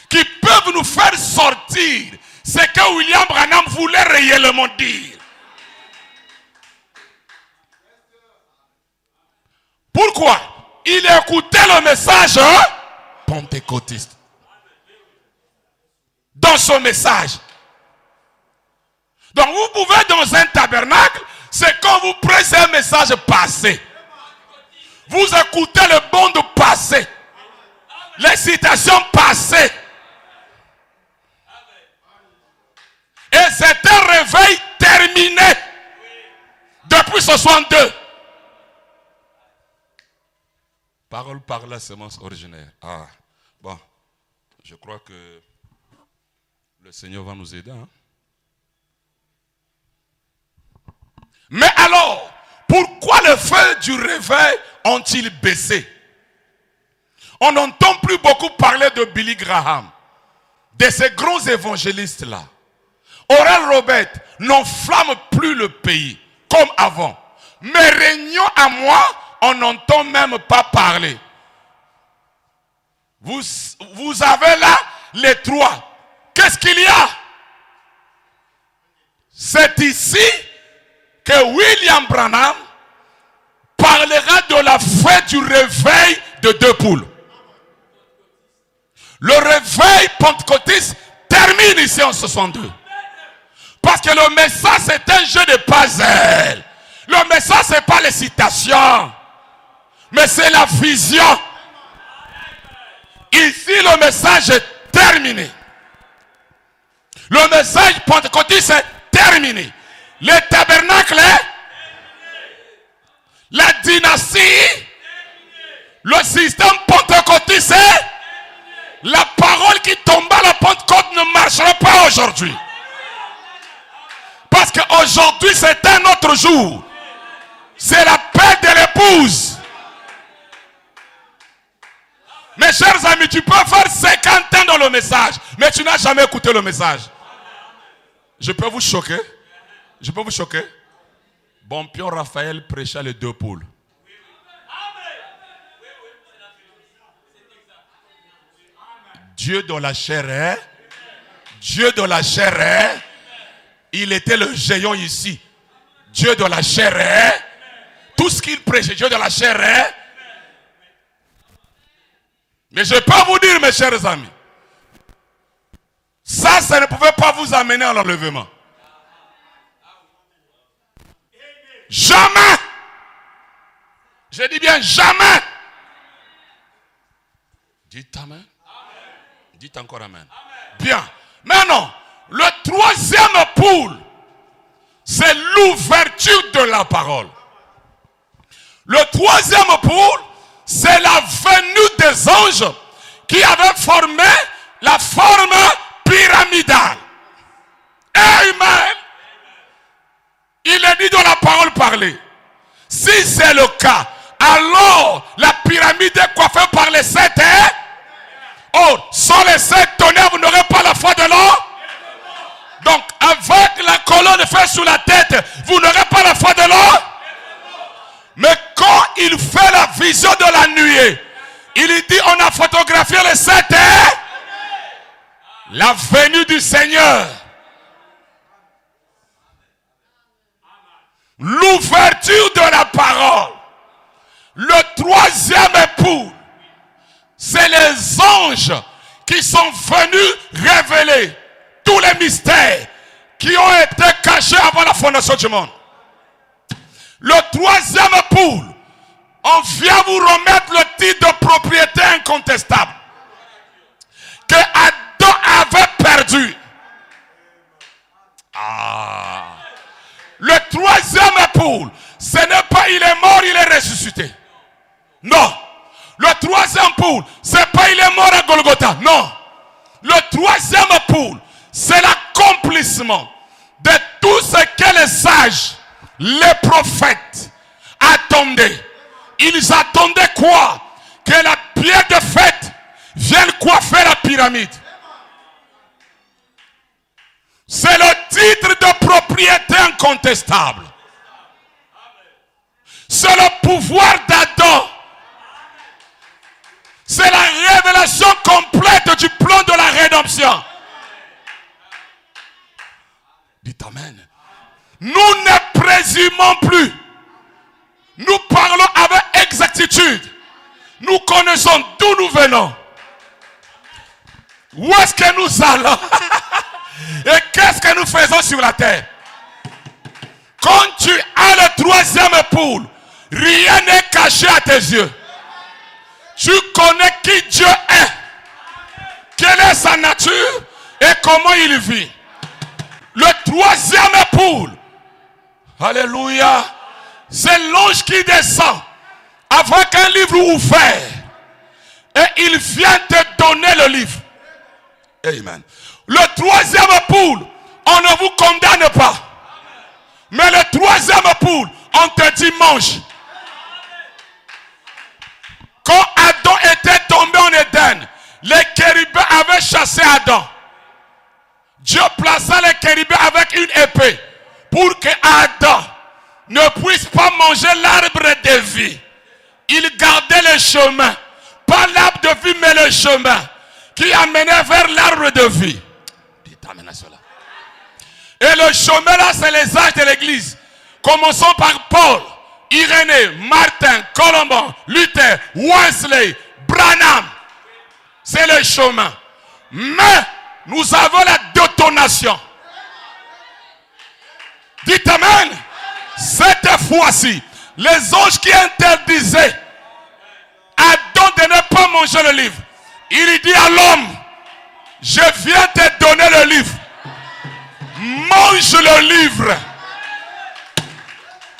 Qui peuvent nous faire sortir ce que William Branham voulait réellement dire. Pourquoi? Il écoutait le message pentecôtiste. Dans son message. Donc vous pouvez dans un tabernacle, c'est quand vous prêchez un message passé. Vous écoutez le bon de passé. Les citations passées. Et c'est un réveil terminé. Depuis 62. Parole par la semence originaire. Ah, bon. Je crois que le Seigneur va nous aider. Hein? Mais alors, pourquoi les feux du réveil ont-ils baissé? On n'entend plus beaucoup parler de Billy Graham, de ces grands évangélistes-là. Oral Robert n'enflamme plus le pays comme avant. Mais régnons à moi, on n'entend même pas parler. Vous avez là les trois. Qu'est-ce qu'il y a? C'est ici que William Branham parlera de la fin du réveil de deux poules. Le réveil pentecôtiste termine ici en 62. Parce que le message c'est un jeu de puzzle. Le message c'est pas les citations. Mais c'est la vision. Ici le message est terminé. Le message pentecôtiste est terminé. Le tabernacle est la dynastie. Le système pentecôtiste est la parole qui tombe à la Pentecôte ne marchera pas aujourd'hui. Parce qu'aujourd'hui c'est un autre jour. C'est la paix de l'épouse. Mes chers amis, tu peux faire 50 ans dans le message, mais tu n'as jamais écouté le message. Je peux vous choquer? Je peux vous choquer? Bompion Raphaël prêcha les deux poules. Dieu dans la chair est. Dieu dans la chair est. Il était le géant ici. Dieu dans la chair est. Tout ce qu'il prêchait, Dieu dans la chair est. Mais je peux vous dire, mes chers amis, ça ne pouvait pas vous amener à l'enlèvement. Jamais. Je dis bien jamais. Dites amen. Dites encore amen. Bien. Maintenant, le troisième poule, c'est l'ouverture de la parole. Le troisième poule, c'est la venue des anges qui avaient formé la forme pyramidale. Amen. Il est dit dans la parole parlée. Si c'est le cas, alors la pyramide est coiffée par les 7 et... Oh, sans les 7 tonnerres, vous n'aurez pas la foi de l'homme. Donc, avec la colonne faite sous la tête, vous n'aurez pas la foi de l'homme. Mais quand il fait la vision de la nuée, il dit, on a photographié les 7 et... La venue du Seigneur. L'ouverture de la parole. Le troisième époux, c'est les anges qui sont venus révéler tous les mystères qui ont été cachés avant la fondation du monde. Le troisième époux, on vient vous remettre le titre de propriété incontestable que Adam avait perdu. Le troisième époux, ce n'est pas il est mort, il est ressuscité. Non. Le troisième poule, c'est pas il est mort à Golgotha. Non. Le troisième poule, c'est l'accomplissement de tout ce que les sages, les prophètes attendaient. Ils attendaient quoi? Que la pierre de fête vienne coiffer la pyramide. C'est le titre de propriété incontestable. C'est le pouvoir d'Adam. C'est la révélation complète du plan de la rédemption. Dites Amen. Nous ne présumons plus. Nous parlons avec exactitude. Nous connaissons d'où nous venons. Où est-ce que nous allons? Et qu'est-ce que nous faisons sur la terre? Quand tu as le troisième époux, rien n'est caché à tes yeux. Tu connais qui Dieu est. Quelle est sa nature et comment il vit. Le troisième époux, alléluia, c'est l'ange qui descend avec un livre ouvert. Et il vient te donner le livre. Amen. Le troisième époux, on ne vous condamne pas. Mais le troisième époux, on te dit mange. Quand Adam était tombé en Éden, les chérubins avaient chassé Adam. Dieu plaça les chérubins avec une épée pour que Adam ne puisse pas manger l'arbre de vie. Il gardait le chemin. Pas l'arbre de vie, mais le chemin qui amenait vers l'arbre de vie. Dites-moi cela. Et le chemin là, c'est les âges de l'église. Commençons par Paul, Irénée, Martin, Colomban, Luther, Wesley, Branham. C'est le chemin. Mais nous avons la détonation. Dites Amen. Cette fois-ci, les anges qui interdisaient Adam de ne pas manger le livre, il dit à l'homme, je viens te donner le livre. Mange le livre.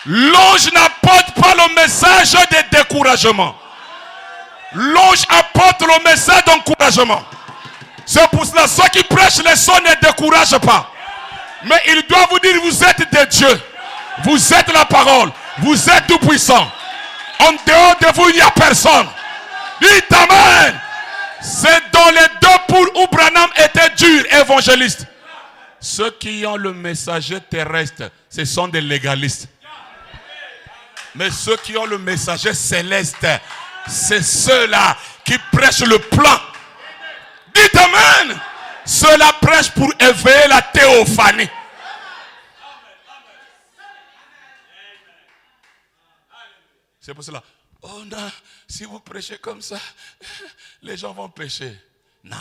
L'ange n'apporte pas le message de découragement. L'ange apporte le message d'encouragement. C'est pour cela, ceux qui prêchent les sons ne découragent pas. Mais il doit vous dire, vous êtes des dieux. Vous êtes la parole. Vous êtes tout puissant. En dehors de vous, il n'y a personne. Dites Amen. C'est dans les deux poules où Branham était dur, évangéliste. Ceux qui ont le messager terrestre, ce sont des légalistes. Mais ceux qui ont le messager céleste, c'est ceux-là qui prêchent le plan. Dites Amen. Ceux-là prêchent pour éveiller la théophanie. C'est pour cela. Oh non, si vous prêchez comme ça, les gens vont pécher. Non,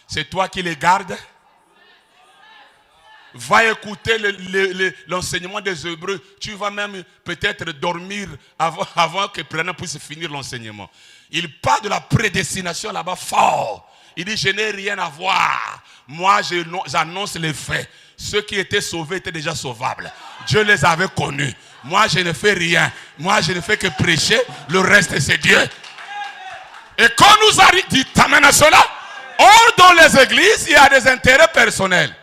c'est toi qui les gardes. Va écouter l'enseignement des Hébreux. Tu vas même peut-être dormir avant que Branham puisse finir l'enseignement. Il parle de la prédestination là-bas fort. Il dit, je n'ai rien à voir. Moi, j'annonce les faits. Ceux qui étaient sauvés étaient déjà sauvables. Dieu les avait connus. Moi, je ne fais rien. Moi, je ne fais que prêcher. Le reste, c'est Dieu. Et quand nous arrivons, dites Amen à cela. Or, dans les églises, il y a des intérêts personnels.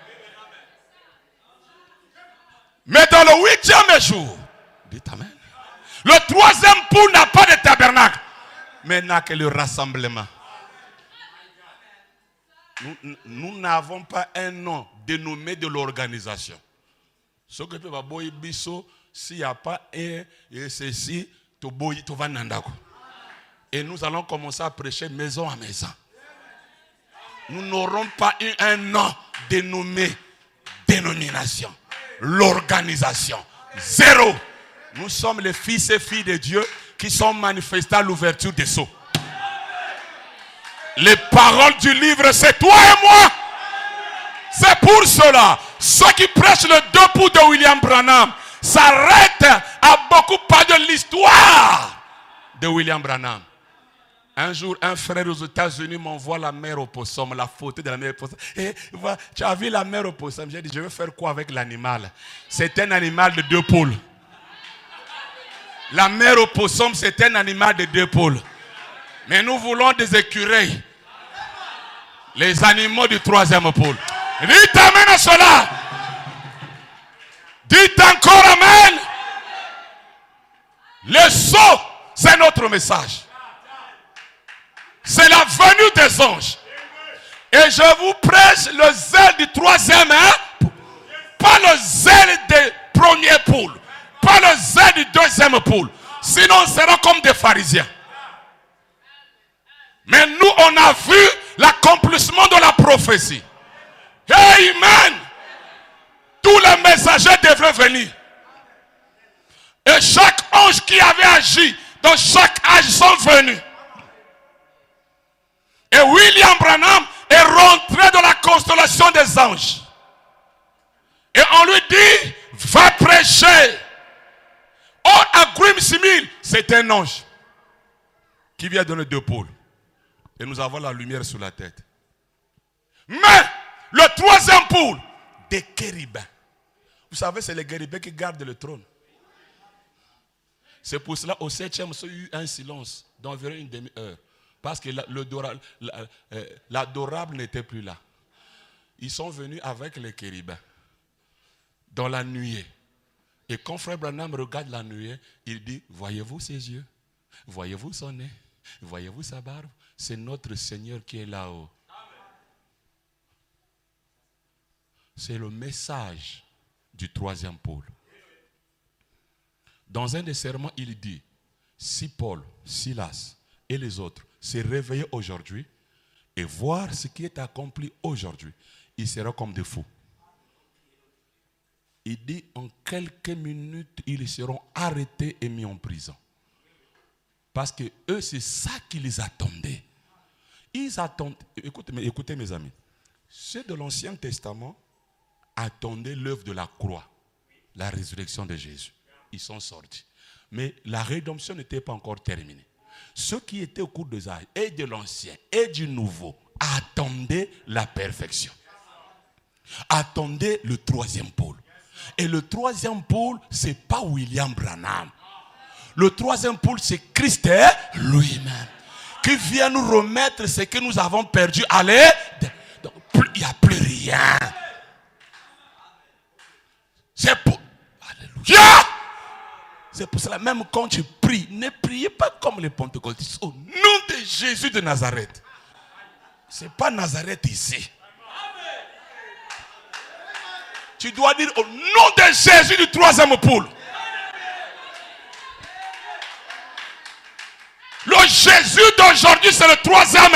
Mais dans le 8e jour, dites Amen. Le 3e poule n'a pas de tabernacle, mais n'a que le rassemblement. Nous n'avons pas un nom dénommé de l'organisation. Ce que peut boy biso, s'il n'y a pas un et ceci, tu vas nandako. Et nous allons commencer à prêcher maison à maison. Nous n'aurons pas eu un nom dénommé dénomination. L'organisation. Zéro. Nous sommes les fils et filles de Dieu qui sont manifestés à l'ouverture des sceaux. Les paroles du livre, c'est toi et moi. C'est pour cela. Ceux qui prêchent le deux pouls de William Branham s'arrêtent à beaucoup parler de l'histoire de William Branham. Un jour, un frère aux États-Unis m'envoie la mère opossum, la photo de la mère opossum. Et voilà, tu as vu la mère opossum? J'ai dit, je vais faire quoi avec l'animal? C'est un animal de deux poules. La mère opossum, c'est un animal de deux poules. Mais nous voulons des écureuils. Les animaux du troisième poule. Dites Amen à cela. Dites encore Amen. Le sceau, c'est notre message. C'est la venue des anges. Et je vous prêche le zèle du troisième, pas le zèle des premiers poules, pas le zèle du deuxième poule. Sinon, on sera comme des pharisiens. Mais nous, on a vu l'accomplissement de la prophétie. Amen. Tous les messagers devraient venir. Et chaque ange qui avait agi dans chaque âge sont venus. Et William Branham est rentré dans la constellation des anges. Et on lui dit, va prêcher. Or, à Grimsmill, c'est un ange qui vient donner 2 pôles. Et nous avons la lumière sur la tête. Mais, le troisième pôle, des chérubins. Vous savez, c'est les chérubins qui gardent le trône. C'est pour cela, au 7e, il y a eu un silence d'environ une demi-heure. Parce que l'adorable n'était plus là. Ils sont venus avec les chérubins dans la nuée. Et quand Frère Branham regarde la nuée, il dit, voyez-vous ses yeux? Voyez-vous son nez? Voyez-vous sa barbe? C'est notre Seigneur qui est là-haut. C'est le message du troisième pôle. Dans un des sermons, il dit, si Paul, Silas et les autres se réveillaient aujourd'hui et voir ce qui est accompli aujourd'hui, ils seront comme des fous. Il dit, en quelques minutes, ils seront arrêtés et mis en prison. Parce que eux, c'est ça qui les attendait. Ils attendent, écoutez mes amis, ceux de l'Ancien Testament attendaient l'œuvre de la croix, la résurrection de Jésus. Ils sont sortis. Mais la rédemption n'était pas encore terminée. Ceux qui étaient au cours des âges, et de l'Ancien et du Nouveau, attendaient la perfection. Attendaient le troisième pôle. Et le troisième pôle, ce n'est pas William Branham. Le troisième pôle, c'est Christ lui-même. Qui vient nous remettre ce que nous avons perdu. Allez, il n'y a plus rien. C'est pour... Alléluia. C'est pour cela, même quand tu pries, ne priez pas comme les pentecôtistes. Au nom de Jésus de Nazareth. Ce n'est pas Nazareth ici. Tu dois dire au nom de Jésus du troisième pôle. Le Jésus d'aujourd'hui, c'est le troisième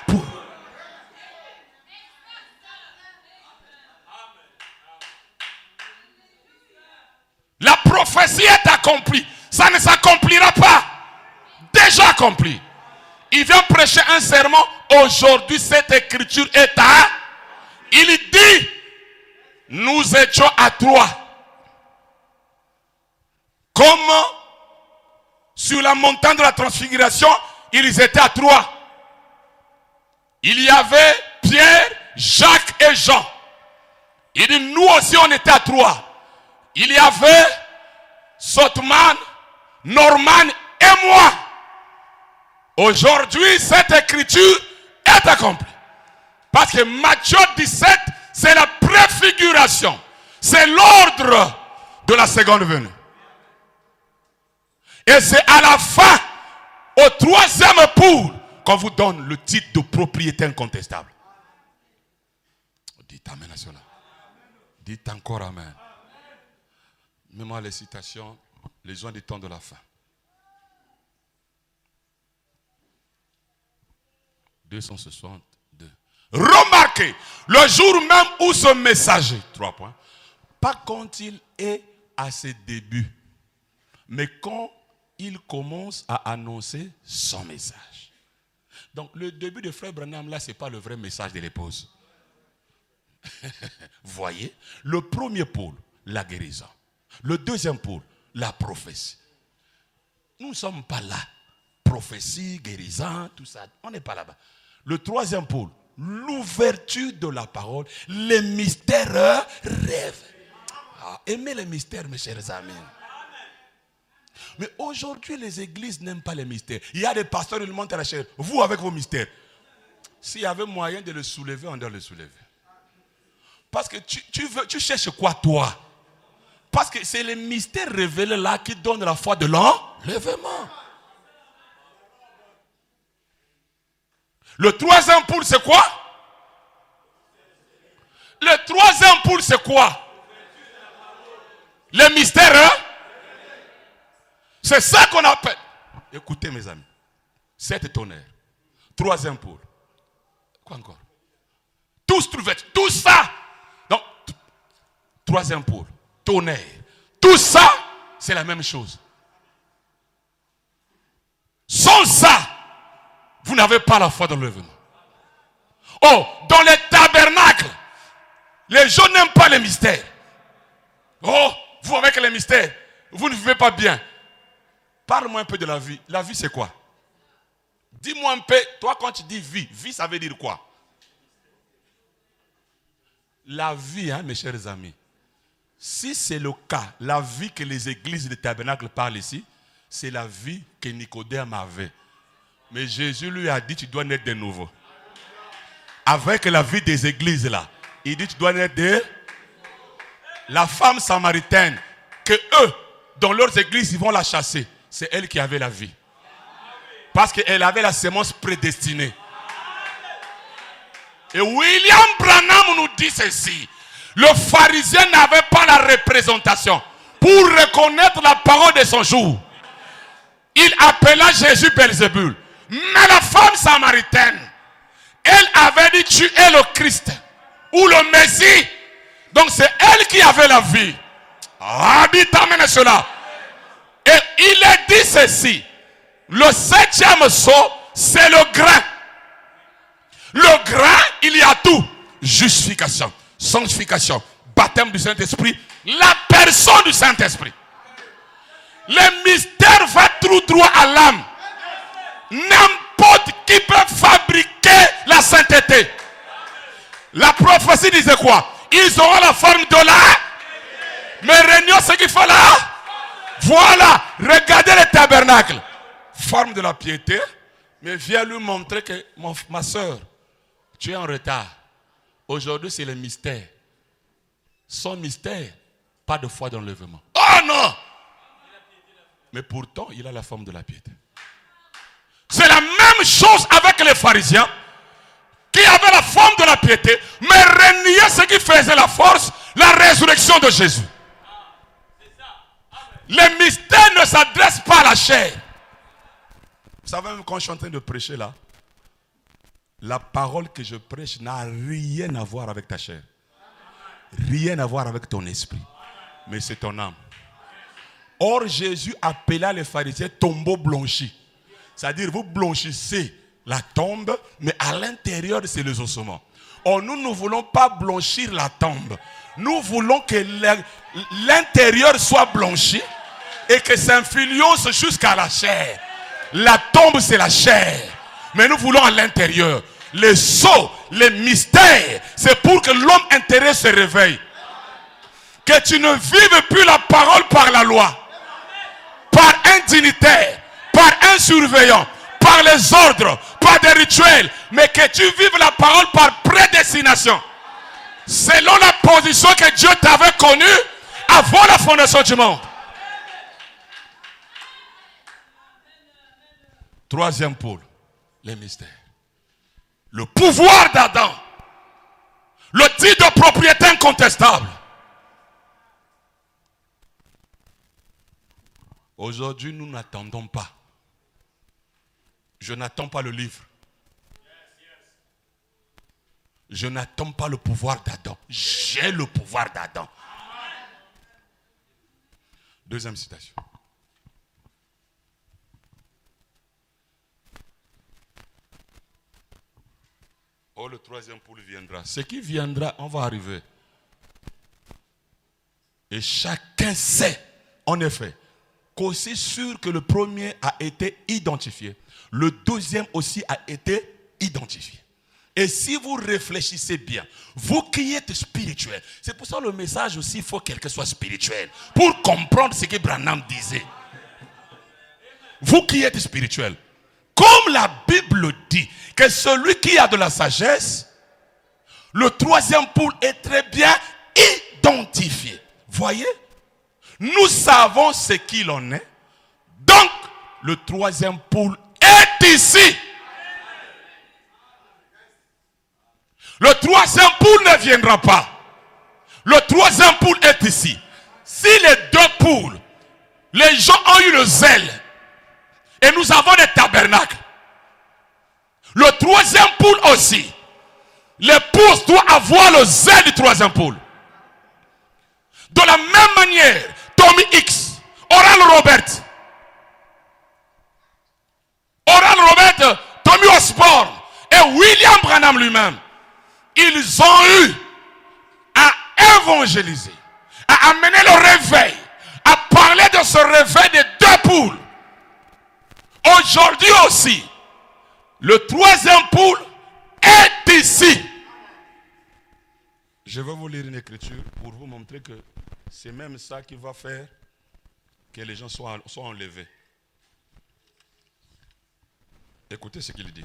pôle. La prophétie est accomplie. Ça ne s'accomplira pas. Déjà accompli. Il vient prêcher un sermon. Aujourd'hui, cette écriture est à... Il dit, nous étions à 3. Comme sur la montagne de la transfiguration, ils étaient à 3. Il y avait Pierre, Jacques et Jean. Il dit, nous aussi on était à 3. Il y avait Sotman, Norman et moi. Aujourd'hui, cette écriture est accomplie. Parce que Matthieu 17, c'est la préfiguration. C'est l'ordre de la seconde venue. Et c'est à la fin, au troisième pôle, qu'on vous donne le titre de propriété incontestable. Dites Amen à cela. Dites encore Amen. Même les citations, les gens du temps de la fin. 262. Remarquez, le jour même où ce messager, 3 points, pas quand il est à ses débuts, mais quand il commence à annoncer son message. Donc le début de Frère Branham, là, ce n'est pas le vrai message de l'épouse. Voyez, le premier pôle, la guérison. Le deuxième pôle, la prophétie. Nous ne sommes pas là. Prophétie, guérison, tout ça. On n'est pas là-bas. Le troisième pôle, l'ouverture de la parole, les mystères rêves. Ah, aimez les mystères, mes chers amis. Mais aujourd'hui, les églises n'aiment pas les mystères. Il y a des pasteurs, ils montent à la chair. Vous, avec vos mystères. S'il y avait moyen de le soulever, on doit le soulever. Parce que tu cherches quoi, toi? Parce que c'est les mystères révélés là qui donnent la foi de l'enlèvement. Le troisième poule, c'est quoi? Le troisième poule, c'est quoi? Les mystères, hein? C'est ça qu'on appelle. Écoutez, mes amis. 7 tonnerres. Troisième poule. Quoi encore? Tous trouvaient. Tout ça. Donc, troisième poule. Tonnerre. Tout ça, c'est la même chose. Sans ça, vous n'avez pas la foi dans l'enlèvement. Oh, dans les tabernacles, les gens n'aiment pas les mystères. Oh, vous avec les mystères, vous ne vivez pas bien. Parle-moi un peu de la vie. La vie, c'est quoi? Dis-moi un peu, toi quand tu dis vie, vie ça veut dire quoi? La vie, hein, mes chers amis, si c'est le cas, la vie que les églises de tabernacle parlent ici, c'est la vie que Nicodème avait. Mais Jésus lui a dit, tu dois naître de nouveau. Avec la vie des églises là, il dit, tu dois naître de... La femme samaritaine, que eux, dans leurs églises, ils vont la chasser. C'est elle qui avait la vie. Parce qu'elle avait la sémence prédestinée. Et William Branham nous dit ceci. Le pharisien n'avait pas la représentation pour reconnaître la parole de son jour. Il appela Jésus Belzébul. Mais la femme samaritaine, elle avait dit, tu es le Christ ou le Messie. Donc c'est elle qui avait la vie. Habite amène cela. Et il a dit ceci. Le 7e sceau, c'est le grain. Le grain, il y a tout. Justification, sanctification, baptême du Saint-Esprit, la personne du Saint-Esprit. Le mystère va tout droit à l'âme. N'importe qui peut fabriquer la sainteté. La prophétie disait quoi? Ils auront la forme de la... Mais réunion, ce qu'il faut là. Voilà, regardez le tabernacle. Forme de la piété. Mais viens lui montrer que ma soeur, tu es en retard. Aujourd'hui, c'est le mystère. Sans mystère, pas de foi dans l'enlèvement. Oh non! Mais pourtant, il a la forme de la piété. C'est la même chose avec les pharisiens qui avaient la forme de la piété, mais reniaient ce qui faisait la force, la résurrection de Jésus. Les mystères ne s'adressent pas à la chair. Vous savez, même quand je suis en train de prêcher là, la parole que je prêche n'a rien à voir avec ta chair. Rien à voir avec ton esprit. Mais c'est ton âme. Or, Jésus appela les pharisiens tombeaux blanchis. C'est-à-dire, vous blanchissez la tombe, mais à l'intérieur, c'est les ossements. Or, nous ne voulons pas blanchir la tombe. Nous voulons que l'intérieur soit blanchi et que ça influence jusqu'à la chair. La tombe, c'est la chair. Mais nous voulons à l'intérieur. Les sceaux, les mystères, c'est pour que l'homme intérieur se réveille. Que tu ne vives plus la parole par la loi, par un dignitaire, par un surveillant, par les ordres, par des rituels, mais que tu vives la parole par prédestination. Selon la position que Dieu t'avait connue avant la fondation du monde. Troisième pôle, les mystères. Le pouvoir d'Adam. Le titre de propriété incontestable. Aujourd'hui, nous n'attendons pas. Je n'attends pas le livre. Je n'attends pas le pouvoir d'Adam. J'ai le pouvoir d'Adam. Deuxième citation. Oh, le troisième poule viendra. Ce qui viendra, on va arriver. Et chacun sait, en effet, qu'aussi sûr que le premier a été identifié, le deuxième aussi a été identifié. Et si vous réfléchissez bien, vous qui êtes spirituel, c'est pour ça que le message aussi, il faut quelqu'un soit spirituel, pour comprendre ce que Branham disait. Vous qui êtes spirituel, comme la Bible dit que celui qui a de la sagesse, le troisième poule est très bien identifié. Voyez, Nous savons ce qu'il en est. Donc, le troisième pôle est ici. Le troisième pôle ne viendra pas. Le troisième pôle est ici. Si les deux pôles, les gens ont eu le zèle, et nous avons des tabernacles, le troisième pôle aussi, l'épouse doit avoir le zèle du troisième pôle. De la même manière, Tommy X, Oral Robert, Tommy Osborne et William Branham lui-même, ils ont eu à évangéliser, à amener le réveil, à parler de ce réveil des deux poules. Aujourd'hui aussi, le troisième poule est ici. Je vais vous lire une écriture pour vous montrer que c'est même ça qui va faire que les gens soient enlevés. Écoutez ce qu'il dit.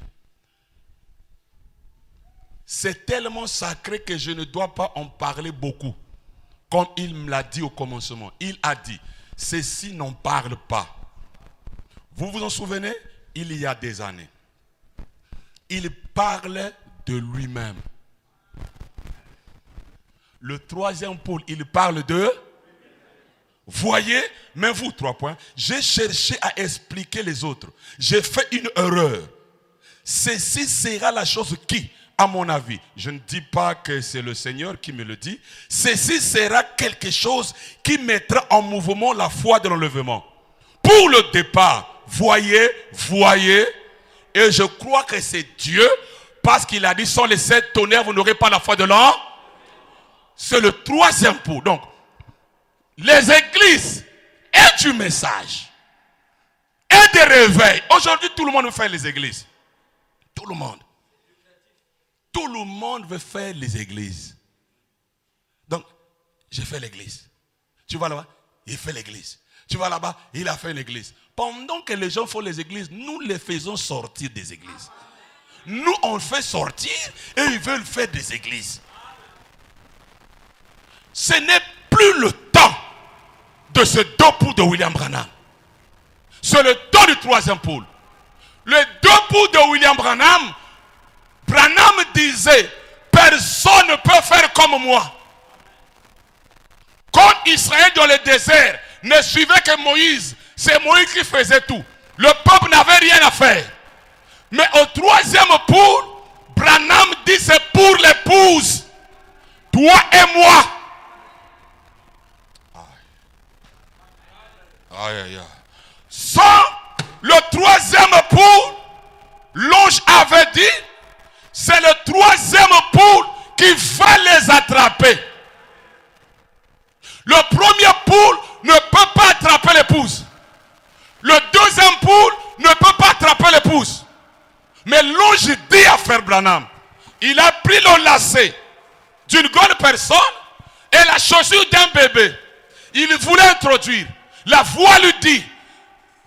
C'est tellement sacré que je ne dois pas en parler beaucoup. Comme il me l'a dit au commencement. Il a dit, ceci n'en parle pas. Vous vous en souvenez? Il y a des années. Il parle de lui-même. Le troisième pôle, il parle de... Voyez, mais vous, 3 points, j'ai cherché à expliquer les autres. J'ai fait une erreur. Ceci sera la chose qui, à mon avis, je ne dis pas que c'est le Seigneur qui me le dit, ceci sera quelque chose qui mettra en mouvement la foi de l'enlèvement. Pour le départ, voyez, et je crois que c'est Dieu, parce qu'il a dit, sans les 7 tonnerres, vous n'aurez pas la foi de l'an. C'est le troisième pôle. Donc, les églises et du message et des réveils. Aujourd'hui, tout le monde veut faire les églises. Tout le monde. Tout le monde veut faire les églises. Donc, j'ai fait l'église. Tu vas là-bas, il fait l'église. Tu vas là-bas, il a fait une église. Pendant que les gens font les églises, nous les faisons sortir des églises. Nous, on fait sortir et ils veulent faire des églises. Ce n'est plus le temps de ce deux poules de William Branham. C'est le temps du troisième pôle. Les deux poules de William Branham, Branham disait, personne ne peut faire comme moi. Quand Israël dans le désert ne suivait que Moïse, c'est Moïse qui faisait tout. Le peuple n'avait rien à faire. Mais au troisième pôle, Branham dit c'est pour l'épouse. Toi et moi. Aïe, aïe, aïe. Sans le troisième pôle, l'ange avait dit, c'est le troisième pôle qui va les attraper. Le premier pôle ne peut pas attraper l'épouse. Le deuxième pôle ne peut pas attraper l'épouse. Mais l'ange dit à Frère Branham, il a pris le lacet d'une grande personne et la chaussure d'un bébé. Il voulait introduire. La voix lui dit,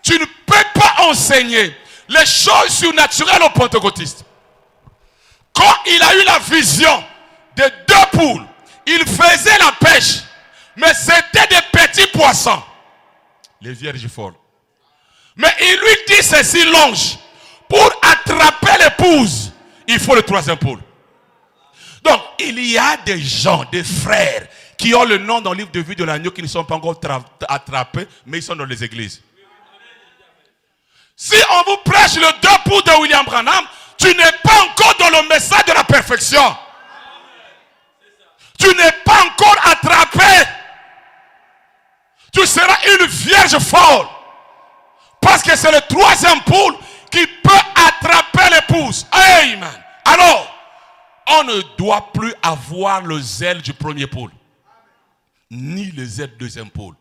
tu ne peux pas enseigner les choses surnaturelles aux pentecôtistes. Quand il a eu la vision des deux poules, il faisait la pêche, mais c'était des petits poissons. Les vierges folles. Mais il lui dit ceci, l'ange, pour attraper l'épouse, il faut le troisième pôle. Donc, il y a des gens, des frères, qui ont le nom dans le livre de vie de l'agneau, qui ne sont pas encore attrapés, mais ils sont dans les églises. Si on vous prêche le deux poules de William Branham, tu n'es pas encore dans le message de la perfection. Tu n'es pas encore attrapé. Tu seras une vierge folle. Parce que c'est le troisième pôle qui peut attraper l'épouse. Amen. Alors, on ne doit plus avoir le zèle du premier pôle. Ni le zèle du deuxième pôle.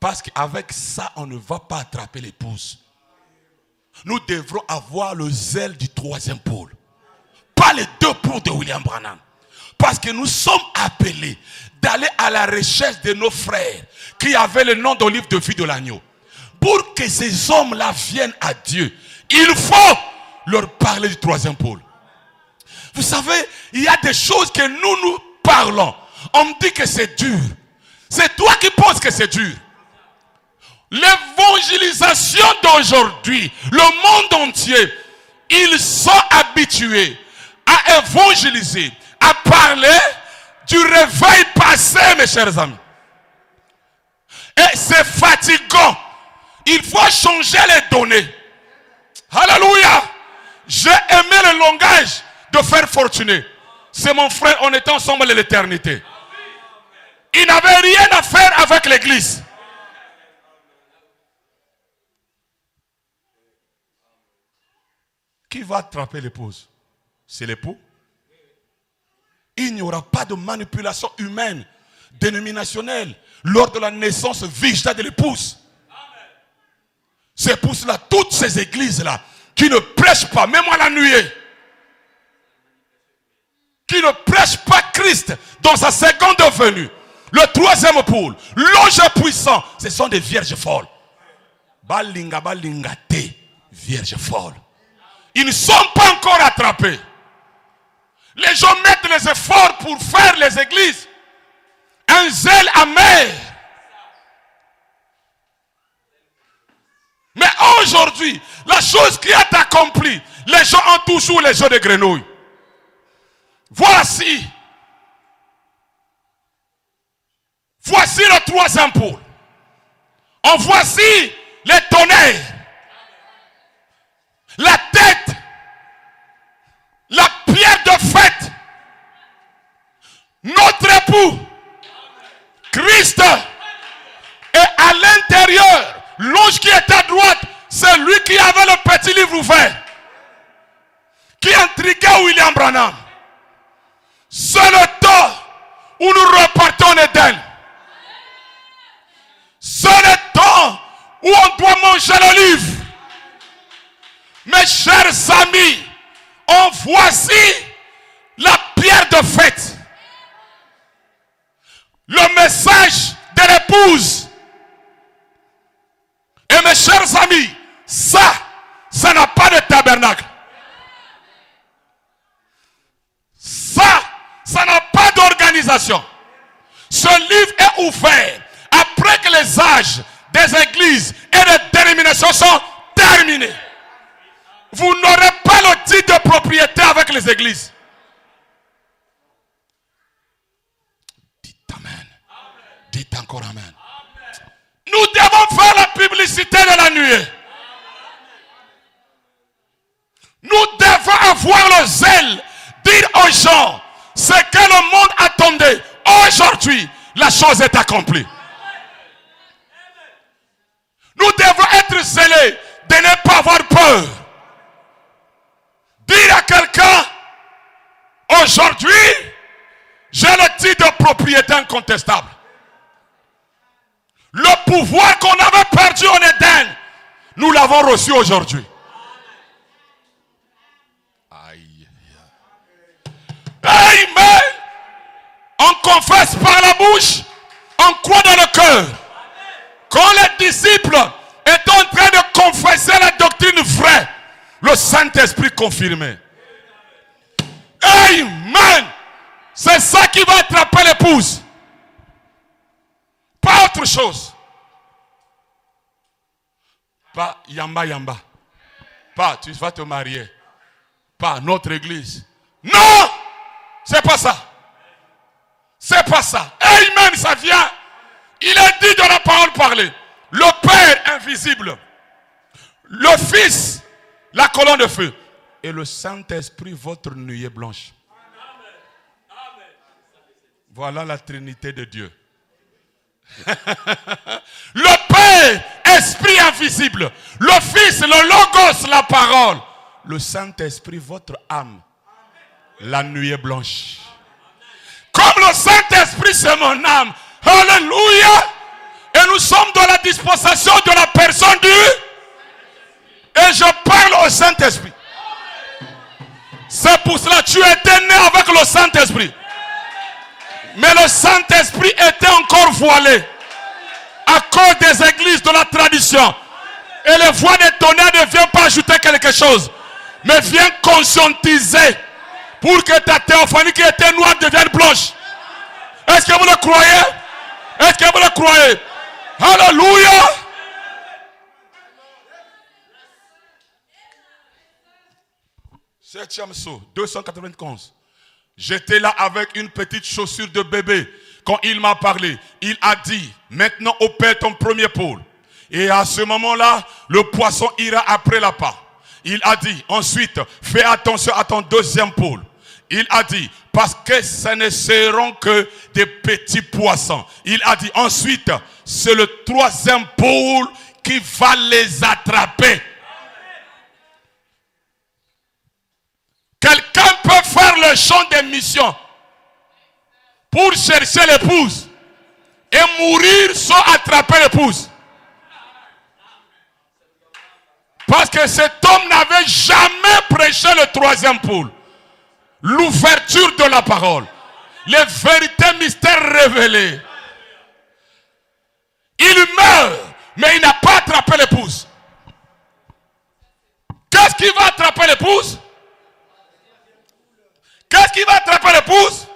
Parce qu'avec ça, on ne va pas attraper l'épouse. Nous devrons avoir le zèle du troisième pôle. Pas les deux pôles de William Branham. Parce que nous sommes appelés d'aller à la recherche de nos frères qui avaient le nom dans le livre de vie de l'agneau. Pour que ces hommes-là viennent à Dieu, il faut leur parler du troisième pôle. Vous savez, il y a des choses que nous parlons. On me dit que c'est dur. C'est toi qui penses que c'est dur. L'évangélisation d'aujourd'hui, le monde entier, ils sont habitués à évangéliser, à parler du réveil passé, mes chers amis. Et c'est fatigant. Il faut changer les données. Alléluia. J'ai aimé le langage de Frère Fortuné. C'est mon frère, on était ensemble à l'éternité. Il n'avait rien à faire avec l'église. Qui va attraper l'épouse? C'est l'époux. Il n'y aura pas de manipulation humaine, dénominationnelle, lors de la naissance végétale de l'épouse. C'est pour cela, toutes ces églises-là, qui ne prêchent pas, même à la nuée, qui ne prêchent pas Christ dans sa seconde venue, le troisième pôle, l'ange puissant, ce sont des vierges folles. Balinga balingate, vierges folles. Ils ne sont pas encore attrapés. Les gens mettent les efforts pour faire les églises. Un zèle amer. Mais aujourd'hui, la chose qui est accomplie, les gens ont toujours les yeux de grenouille. Voici le troisième pôle. En voici les tonnerres. La tête, la pierre de fête, notre époux, Christ, et à l'intérieur, l'ange qui est à droite, c'est lui qui avait le petit livre ouvert, qui intriguait William Branham. C'est le temps où nous repartons d'Éden. C'est le temps où on doit manger l'olive. Mes chers amis, en voici la pierre de fête. Le message de l'épouse. Et mes chers amis, ça n'a pas de tabernacle. Ça n'a pas d'organisation. Ce livre est ouvert après que les âges des églises et des dénominations sont terminés. Vous n'aurez pas le titre de propriété avec les églises. Dites amen. Dites encore amen. Nous devons faire la publicité de la nuée. Nous devons avoir le zèle, dire aux gens ce que le monde attendait. Aujourd'hui, la chose est accomplie. Nous devons être zélés de ne pas avoir peur. Dire à quelqu'un, aujourd'hui, j'ai le titre de propriété incontestable. Le pouvoir qu'on avait perdu en Éden, nous l'avons reçu aujourd'hui. Aïe. Amen. On confesse par la bouche, on croit dans le cœur. Quand les disciples étaient en train de confesser la doctrine vraie, le Saint-Esprit confirmait. Amen. C'est ça qui va attraper l'épouse. Pas autre chose. Pas yamba yamba. Pas tu vas te marier. Pas notre église. Non! C'est pas ça. C'est pas ça. Amen, ça vient. Il est dit dans la parole parlée. Le Père invisible. Le Fils, la colonne de feu. Et le Saint-Esprit, votre nuée blanche. Voilà la Trinité de Dieu. Le Père, Esprit invisible. Le Fils, le Logos, la parole. Le Saint-Esprit, votre âme. La nuée blanche. Comme le Saint-Esprit, c'est mon âme. Alléluia. Et nous sommes dans la dispensation de la personne du... Et je parle au Saint-Esprit. C'est pour cela que tu étais né avec le Saint-Esprit. Mais le Saint-Esprit était encore voilé. À cause des églises, de la tradition. Et les voix des tonnerres ne viennent pas ajouter quelque chose. Mais viennent conscientiser. Pour que ta théophanie qui était noire devienne blanche. Est-ce que vous le croyez? Est-ce que vous le croyez? Alléluia. Septième saut, 291. J'étais là avec une petite chaussure de bébé. Quand il m'a parlé, il a dit, maintenant opère ton premier pôle. Et à ce moment-là, le poisson ira après l'appât. Il a dit, ensuite, fais attention à ton deuxième pôle. Il a dit, parce que ce ne seront que des petits poissons. Il a dit, ensuite, c'est le troisième pôle qui va les attraper. Quelqu'un peut faire le champ des missions pour chercher l'épouse et mourir sans attraper l'épouse. Parce que cet homme n'avait jamais prêché le troisième pôle. L'ouverture de la parole. Les vérités mystères révélés. Il meurt, mais il n'a pas attrapé l'épouse. Qu'est-ce qui va attraper l'épouse? Qu'est-ce qui va attraper l'épouse?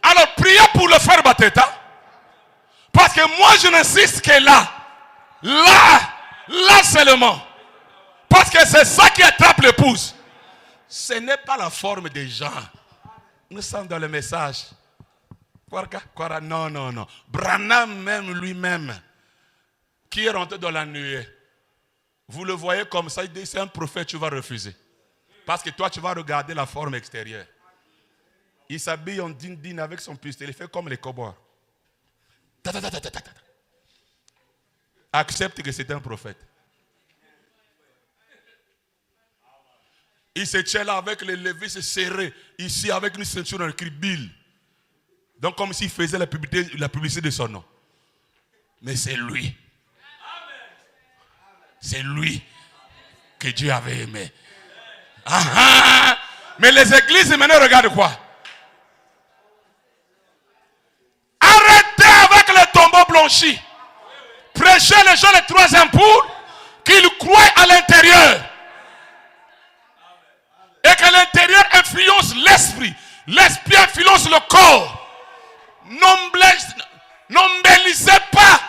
Alors priez pour le frère Bateta. Parce que moi je n'insiste que là seulement. Parce que c'est ça qui attrape l'épouse. Ce n'est pas la forme des gens. Nous sommes dans le message. Non. Branham même lui-même, qui est rentré dans la nuée. Vous le voyez comme ça, il dit c'est un prophète, tu vas refuser. Parce que toi, tu vas regarder la forme extérieure. Il s'habille en din-din avec son pistolet. Il fait comme les cow-boys. Accepte que c'est un prophète. Il se tient là avec les levées serrés. Ici avec une ceinture écrit Bill. Donc comme s'il faisait la publicité de son nom. Mais c'est lui. C'est lui que Dieu avait aimé. Mais les églises maintenant regardent quoi? Arrêtez avec les tombeaux blanchis. Prêchez les gens le troisième pôle, qu'ils croient à l'intérieur. Et que l'intérieur influence l'esprit. L'esprit influence le corps. N'embellissez pas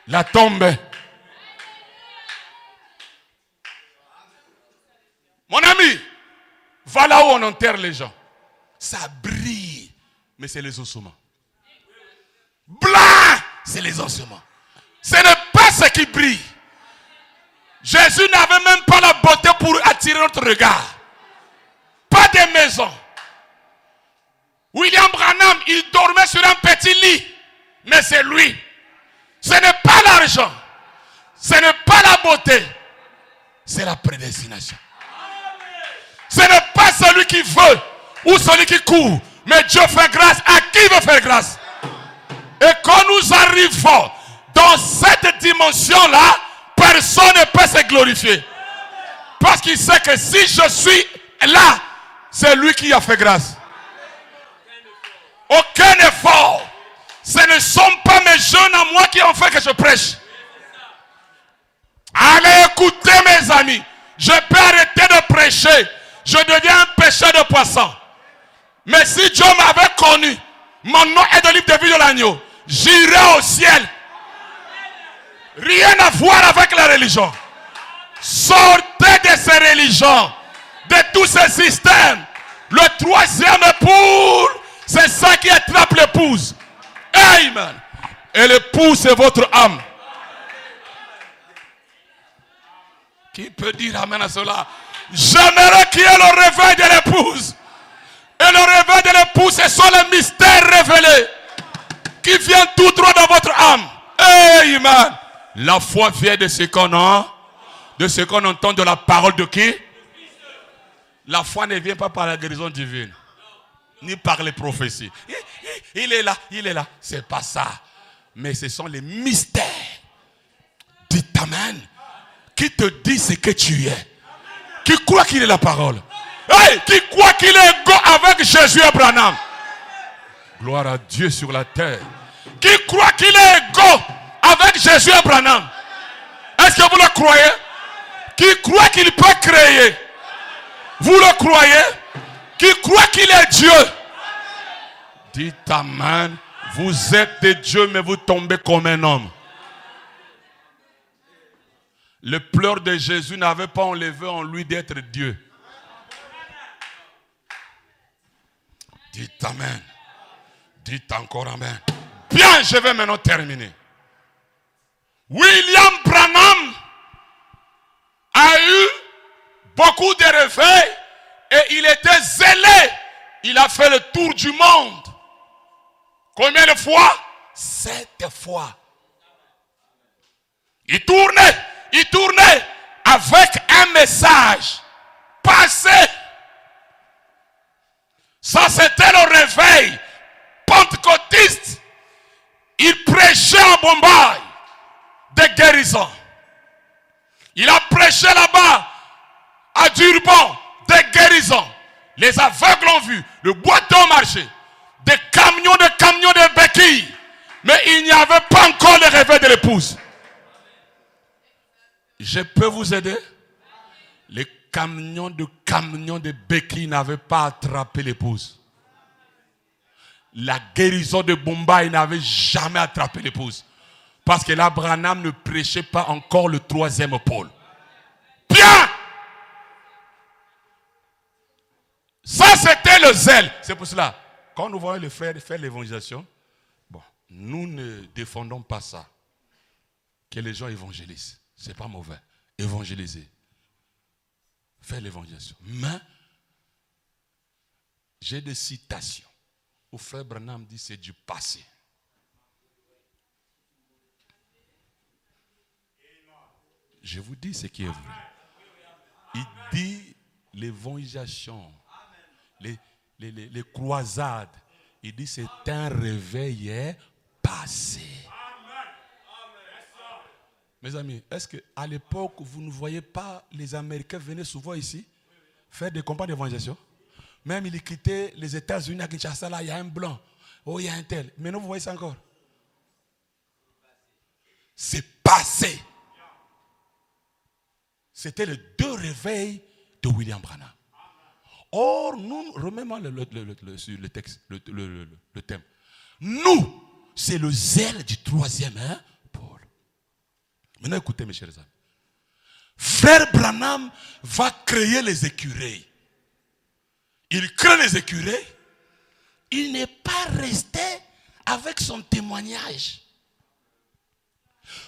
la tombe. Mon ami, va là où on enterre les gens. Ça brille, mais c'est les ossements. Blanc, c'est les ossements. Ce n'est pas ce qui brille. Jésus n'avait même pas la beauté pour attirer notre regard. Pas de maison. William Branham, il dormait sur un petit lit. Mais c'est lui. Ce n'est pas l'argent. Ce n'est pas la beauté. C'est la prédestination. Ce n'est pas celui qui veut ou celui qui court. Mais Dieu fait grâce à qui veut faire grâce. Et quand nous arrivons dans cette dimension-là, personne ne peut se glorifier. Parce qu'il sait que si je suis là, c'est lui qui a fait grâce. Aucun effort. Ce ne sont pas mes jeunes à moi qui ont fait que je prêche. Allez écouter mes amis. Je peux arrêter de prêcher. Je deviens un pêcheur de poissons. Mais si Dieu m'avait connu, mon nom est dans le livre de vie de l'agneau, j'irai au ciel. Rien à voir avec la religion. Sortez de ces religions, de tous ces systèmes. Le troisième pôle, c'est ça qui attrape l'épouse. Amen. Et l'épouse, c'est votre âme. Qui peut dire amen à cela? J'aimerais qu'il y ait le réveil de l'épouse. Et le réveil de l'épouse, ce sont les mystères révélés qui viennent tout droit dans votre âme. Amen. La foi vient de ce qu'on a, de ce qu'on entend de la parole de qui? La foi ne vient pas par la guérison divine, ni par les prophéties. Il est là, il est là. C'est pas ça. Mais ce sont les mystères. Dites amen. Qui te dit ce que tu es. Qui croit qu'il est la parole. Hey, qui croit qu'il est égaux avec Jésus Abraham. Gloire à Dieu sur la terre. Qui croit qu'il est égaux avec Jésus Abraham. Est-ce que vous le croyez? Qui croit qu'il peut créer. Vous le croyez? Qui croit qu'il est Dieu. Dites amen Vous êtes de Dieu, mais vous tombez comme un homme. Le pleur de Jésus n'avait pas enlevé en lui d'être Dieu. Dites Amen. Dites encore Amen. Bien, je vais maintenant terminer. William Branham a eu beaucoup de réveils et il était zélé. Il a fait le tour du monde. Combien de fois? 7 fois. Il tournait avec un message passé. Ça, c'était le réveil pentecôtiste. Il prêchait à Bombay des guérisons. Il a prêché là-bas à Durban des guérisons. Les aveugles ont vu, le boiteux ont marché, des camions de béquilles. Mais il n'y avait pas encore le réveil de l'épouse. Je peux vous aider? Les camions de béquilles n'avaient pas attrapé l'épouse. La guérison de Bombay n'avait jamais attrapé l'épouse. Parce que l'Abraham ne prêchait pas encore le 3e pôle. Bien! Ça, c'était le zèle. C'est pour cela, quand nous voyons les frères faire l'évangélisation, bon, nous ne défendons pas ça. Que les gens évangélisent. C'est pas mauvais. Évangéliser. Faire l'évangélisation. Mais, j'ai des citations où frère Branham dit c'est du passé. Je vous dis ce qui est vrai. Il dit l'évangélisation, les croisades, il dit c'est un réveil passé. Mes amis, est-ce qu'à l'époque, vous ne voyez pas les Américains venir souvent ici faire des campagnes d'évangélisation? Même ils quittaient les États-Unis à Kinshasa, là, il y a un blanc. Oh, il y a un tel. Mais non, vous voyez ça encore? C'est passé. C'était les 2 réveils de William Branham. Or, nous, remets-moi le texte, le thème. Nous, c'est le zèle du 3e pôle. Maintenant, écoutez, mes chers amis. Frère Branham va créer les écureuils. Il crée les écureuils. Il n'est pas resté avec son témoignage.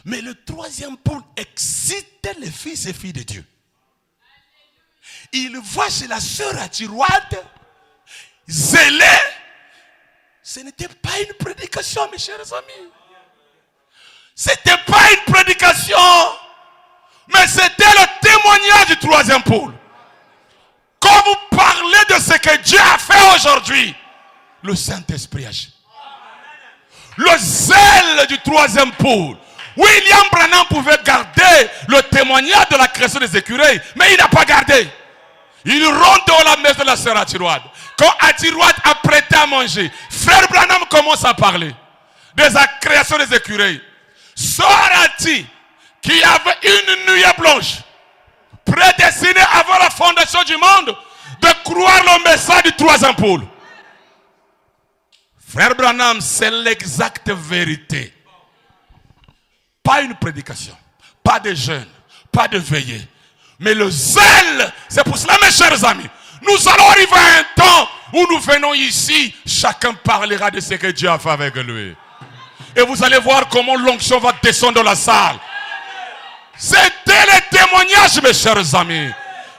Mais le 3e pôle excite les fils et filles de Dieu. Il va chez la sœur à Tirouade, zélé. Ce n'était pas une prédication, mes chers amis. Ce n'était pas une prédication, mais c'était le témoignage du 3e pôle. Quand vous parlez de ce que Dieu a fait aujourd'hui, le Saint-Esprit agit. Le zèle du 3e pôle. William Branham pouvait garder le témoignage de la création des écureuils, mais il n'a pas gardé. Il rentre dans la maison de la sœur Atirouad. Quand Atirouad a prêté à manger, frère Branham commence à parler de la création des écureuils. Sœur Ati, qui avait une nuée blanche, prédestinée avant la fondation du monde, de croire le message du 3e pôle. Frère Branham, c'est l'exacte vérité. Pas une prédication, pas de jeûne, pas de veillée. Mais le zèle, c'est pour cela, mes chers amis, nous allons arriver à un temps où nous venons ici, chacun parlera de ce que Dieu a fait avec lui. Et vous allez voir comment l'onction va descendre dans la salle. C'était le témoignage, mes chers amis.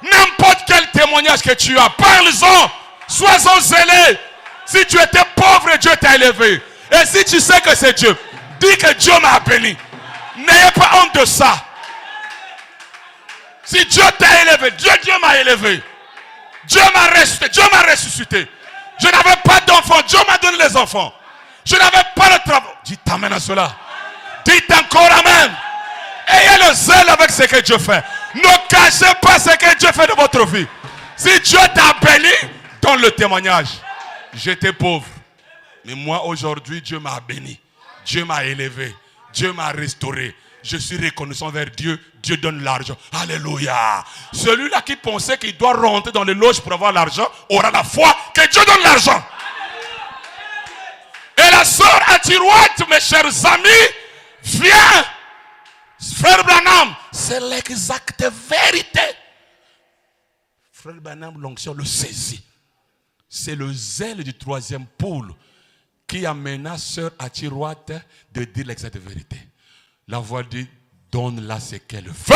N'importe quel témoignage que tu as, parle-en, sois-en zélé. Si tu étais pauvre, Dieu t'a élevé. Et si tu sais que c'est Dieu, dis que Dieu m'a béni. N'ayez pas honte de ça. Si Dieu t'a élevé, Dieu m'a élevé. Dieu m'a ressuscité. Je n'avais pas d'enfants, Dieu m'a donné les enfants. Je n'avais pas le travail. Dites amen à cela. Dites encore amen. Ayez le zèle avec ce que Dieu fait. Ne cachez pas ce que Dieu fait de votre vie. Si Dieu t'a béni, donne le témoignage. J'étais pauvre. Mais moi aujourd'hui, Dieu m'a béni. Dieu m'a élevé. Dieu m'a restauré. Je suis reconnaissant vers Dieu. Dieu donne l'argent. Alléluia. Celui-là qui pensait qu'il doit rentrer dans les loges pour avoir l'argent aura la foi que Dieu donne l'argent. Et la sœur à tiroite, mes chers amis, vient. Frère Branham, c'est l'exacte vérité. Frère Branham, l'onction le saisit. C'est le zèle du troisième pôle qui amena sœur à tiroite de dire l'exacte vérité. La voix dit, donne-la ce qu'elle veut.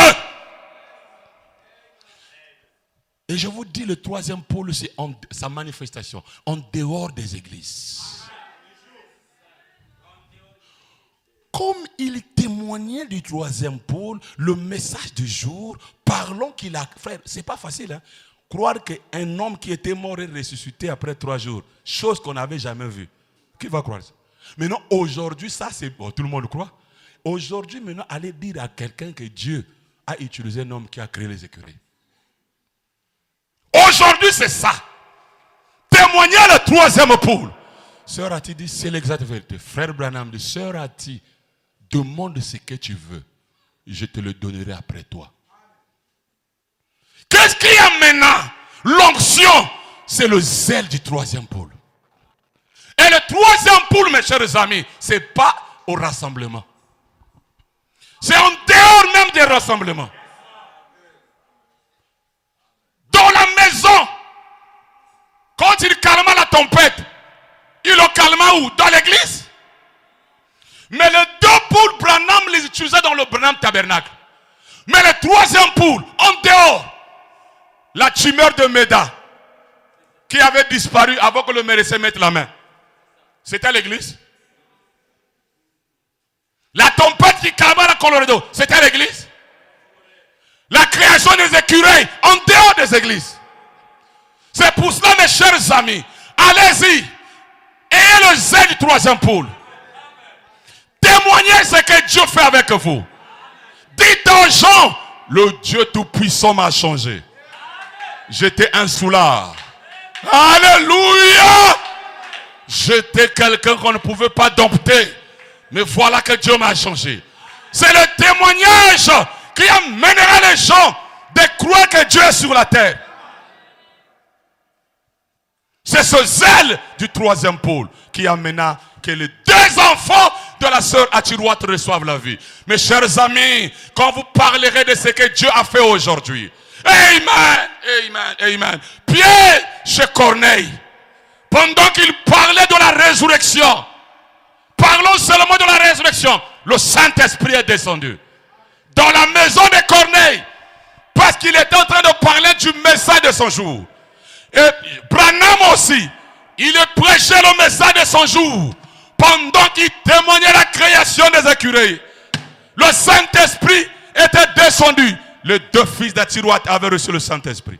Et je vous dis, le troisième pôle, c'est sa manifestation, en dehors des églises. Comme il témoignait du troisième pôle, le message du jour, parlons qu'il a... Frère, c'est pas facile, hein? Croire qu'un homme qui était mort est ressuscité après 3 jours, chose qu'on n'avait jamais vue. Qui va croire ça? Maintenant, aujourd'hui, ça c'est... Bon, tout le monde le croit. Aujourd'hui, maintenant, allez dire à quelqu'un que Dieu a utilisé un homme qui a créé les écuries. Aujourd'hui, c'est ça. Témoigner le troisième pôle. Sœur Ati dit, c'est l'exacte vérité. Frère Branham dit, Sœur Ati, demande ce que tu veux. Je te le donnerai après toi. Qu'est-ce qui amène l'onction? C'est le zèle du troisième pôle. Et le troisième pôle, mes chers amis, ce n'est pas au rassemblement. C'est en dehors même des rassemblements. Dans la maison, quand il calma la tempête, il le calma où? Dans l'église. Mais les 2 poules, Branham les utilisait dans le Branham tabernacle. Mais le troisième poule, en dehors, la tumeur de Méda, qui avait disparu avant que le médecin mette la main. C'était l'église. La tempête qui calma la Colorado, c'était l'église. La création des écureuils, en dehors des églises. C'est pour cela, mes chers amis, allez-y, ayez le zèle du troisième pôle. Témoignez ce que Dieu fait avec vous. Dites aux gens, le Dieu Tout-Puissant m'a changé. J'étais un soulard. Alléluia. J'étais quelqu'un qu'on ne pouvait pas dompter. Mais voilà que Dieu m'a changé. C'est le témoignage qui amènera les gens de croire que Dieu est sur la terre. C'est ce zèle du troisième pôle qui amena que les 2 enfants de la sœur Atiroite reçoivent la vie. Mes chers amis, quand vous parlerez de ce que Dieu a fait aujourd'hui, amen, amen, amen. Pierre chez Corneille, pendant qu'il parlait de la résurrection, parlons seulement de la résurrection, le Saint-Esprit est descendu dans la maison de Corneille, parce qu'il était en train de parler du message de son jour. Et Branham aussi, il prêchait le message de son jour, pendant qu'il témoignait la création des écureuils. Le Saint-Esprit était descendu. Les 2 fils d'Atiroite avaient reçu le Saint-Esprit.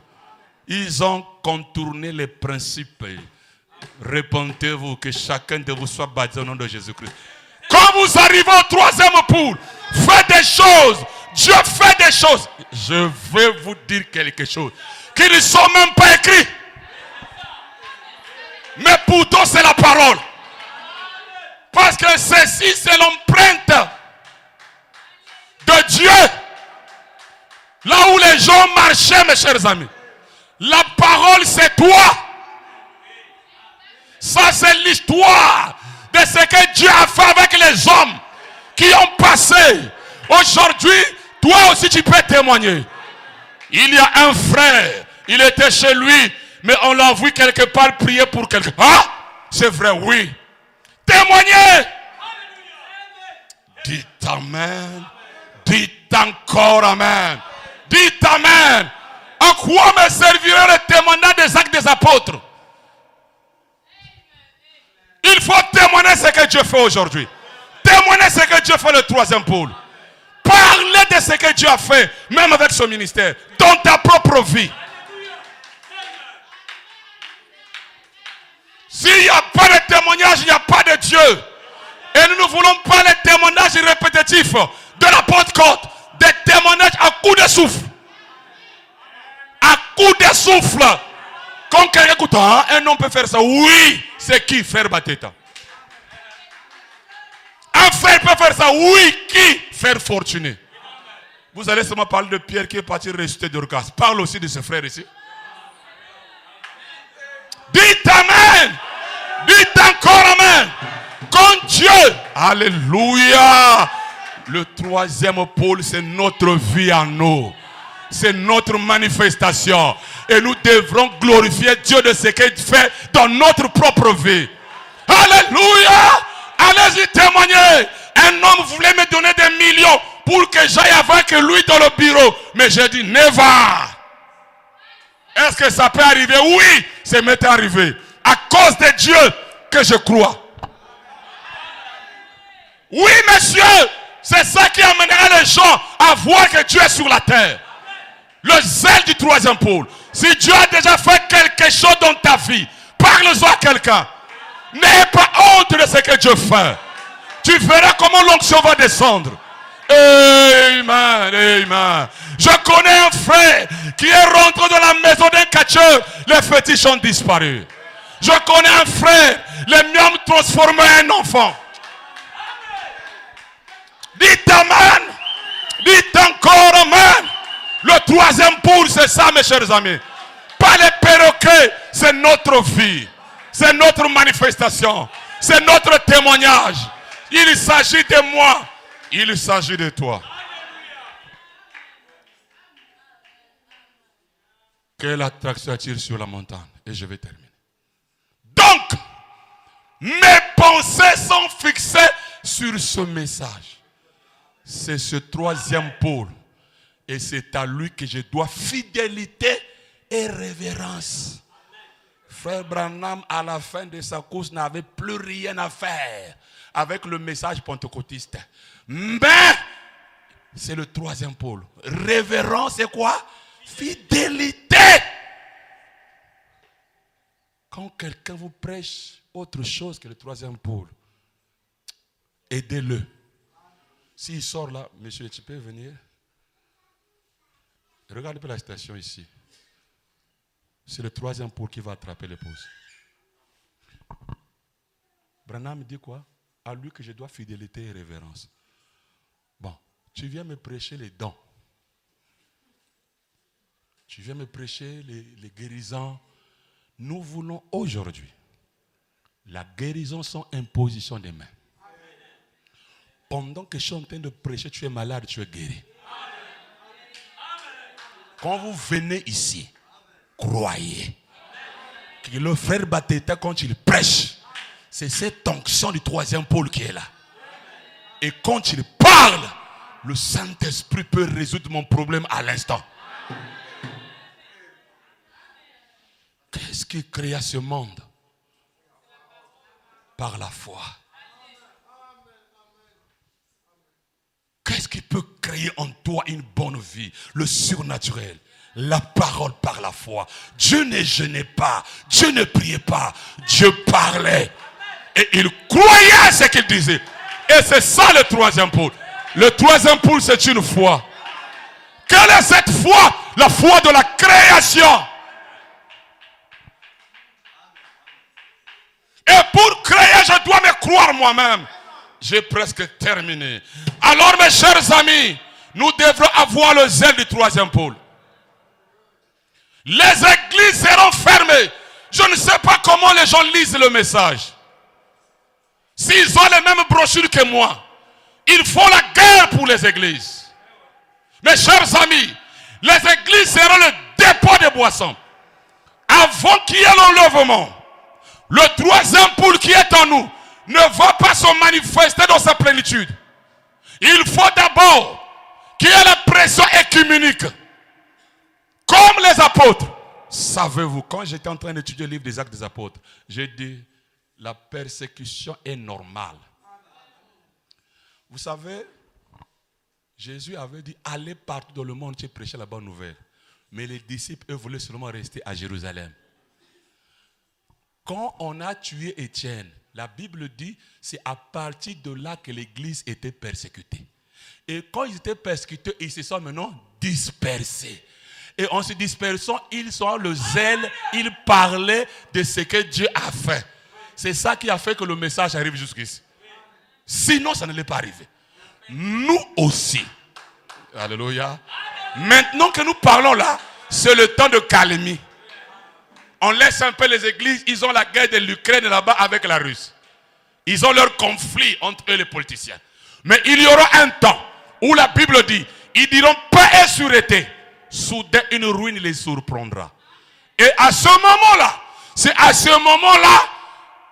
Ils ont contourné les principes. Répentez-vous, que chacun de vous soit baptisé au nom de Jésus-Christ. Quand vous arrivez au troisième poule, faites des choses. Dieu fait des choses. Je vais vous dire quelque chose qui ne sont même pas écrits. Mais pourtant c'est la parole. Parce que ceci c'est l'empreinte de Dieu. Là où les gens marchaient, mes chers amis. La parole c'est toi. Ça c'est l'histoire de ce que Dieu a fait avec les hommes qui ont passé. Aujourd'hui, toi aussi tu peux témoigner. Il y a un frère, il était chez lui, mais on l'a vu quelque part prier pour quelqu'un. Ah, c'est vrai, oui. Témoignez. Dites amen. Dites encore amen. Dites amen. En quoi me servirait le témoignage des actes des apôtres? Il faut témoigner ce que Dieu fait aujourd'hui. Témoigner ce que Dieu fait le troisième pôle. Parlez de ce que Dieu a fait, même avec son ministère, dans ta propre vie. S'il n'y a pas de témoignage, il n'y a pas de Dieu. Et nous ne voulons pas les témoignages répétitifs de la Pentecôte. Des témoignages à coup de souffle. À coup de souffle. Quand quelqu'un écoute, hein, un homme peut faire ça. Oui, c'est qui, frère Bateta? Un frère peut faire ça. Oui, qui? Frère Fortuné. Vous allez seulement parler de Pierre qui est parti ressusciter d'Orcas. Parle aussi de ce frère ici. Dites amen. Dites encore amen. Quand devant Dieu. Alléluia. Le troisième pôle, c'est notre vie en nous. C'est notre manifestation. Et nous devrons glorifier Dieu de ce qu'il fait dans notre propre vie. Alléluia. Allez-y témoigner. Un homme voulait me donner des millions pour que j'aille avec lui dans le bureau. Mais j'ai dit, never. Est-ce que ça peut arriver? Oui, ça m'est arrivé. À cause de Dieu que je crois. Oui, monsieur, c'est ça qui amènera les gens à voir que Dieu est sur la terre. Le zèle du troisième pôle. Si Dieu a déjà fait quelque chose dans ta vie, parle-en à quelqu'un. N'aie pas honte de ce que Dieu fait. Tu verras comment l'onction va descendre. Amen, amen. Je connais un frère qui est rentré dans la maison d'un catcheur. Les fétiches ont disparu. Je connais un frère, les miams transformé en enfant. Dites amen. Dites encore amen. Le troisième pôle, c'est ça, mes chers amis. Pas les perroquets, c'est notre vie. C'est notre manifestation. C'est notre témoignage. Il s'agit de moi. Il s'agit de toi. Quelle attraction attire sur la montagne? Et je vais terminer. Donc, mes pensées sont fixées sur ce message. C'est ce troisième pôle. Et c'est à lui que je dois fidélité et révérence. Frère Branham, à la fin de sa course, n'avait plus rien à faire avec le message pentecôtiste. Mais, c'est le troisième pôle. Révérence, c'est quoi? Fidélité. Quand quelqu'un vous prêche autre chose que le troisième pôle, aidez-le. S'il sort là, monsieur, tu peux venir? Regardez un peu la station ici. C'est le troisième pôle qui va attraper l'épouse. Branham dit quoi? À lui que je dois fidélité et révérence. Bon, tu viens me prêcher les dons. Tu viens me prêcher les guérisons. Nous voulons aujourd'hui la guérison sans imposition des mains. Pendant que je suis en train de prêcher, tu es malade, tu es guéri. Quand vous venez ici, croyez que le frère Bateta, quand il prêche, c'est cette onction du troisième pôle qui est là. Et quand il parle, le Saint-Esprit peut résoudre mon problème à l'instant. Qu'est-ce qui créa ce monde? Par la foi. Qu'est-ce qui peut créer en toi une bonne vie? Le surnaturel. La parole par la foi. Dieu ne jeûnait pas. Dieu ne priait pas. Dieu parlait. Et il croyait à ce qu'il disait. Et c'est ça le troisième pôle. Le troisième pôle, c'est une foi. Quelle est cette foi? La foi de la création. Et pour créer, je dois me croire moi-même. J'ai presque terminé. Alors, mes chers amis, nous devrons avoir le zèle du troisième pôle. Les églises seront fermées. Je ne sais pas comment les gens lisent le message. S'ils ont les mêmes brochures que moi, ils font la guerre pour les églises. Mes chers amis, les églises seront le dépôt de boissons. Avant qu'il y ait l'enlèvement, le troisième pôle qui est en nous ne va pas se manifester dans sa plénitude. Il faut d'abord qu'il y ait la pression écuménique. Comme les apôtres. Savez-vous, quand j'étais en train d'étudier le livre des Actes des Apôtres, j'ai dit, la persécution est normale. Vous savez, Jésus avait dit, allez partout dans le monde et prêcher la bonne nouvelle. Mais les disciples, eux, voulaient seulement rester à Jérusalem. Quand on a tué Étienne, la Bible dit, c'est à partir de là que l'église était persécutée. Et quand ils étaient persécutés, ils se sont maintenant dispersés. Et en se dispersant, ils ont le zèle, ils parlaient de ce que Dieu a fait. C'est ça qui a fait que le message arrive jusqu'ici. Sinon, ça ne l'est pas arrivé. Nous aussi. Alléluia. Maintenant que nous parlons là, c'est le temps de calmer. On laisse un peu les églises, ils ont la guerre de l'Ukraine là-bas avec la Russie. Ils ont leur conflit entre eux les politiciens. Mais il y aura un temps où la Bible dit, ils diront paix et sûreté. Soudain une ruine les surprendra. Et à ce moment-là, c'est à ce moment-là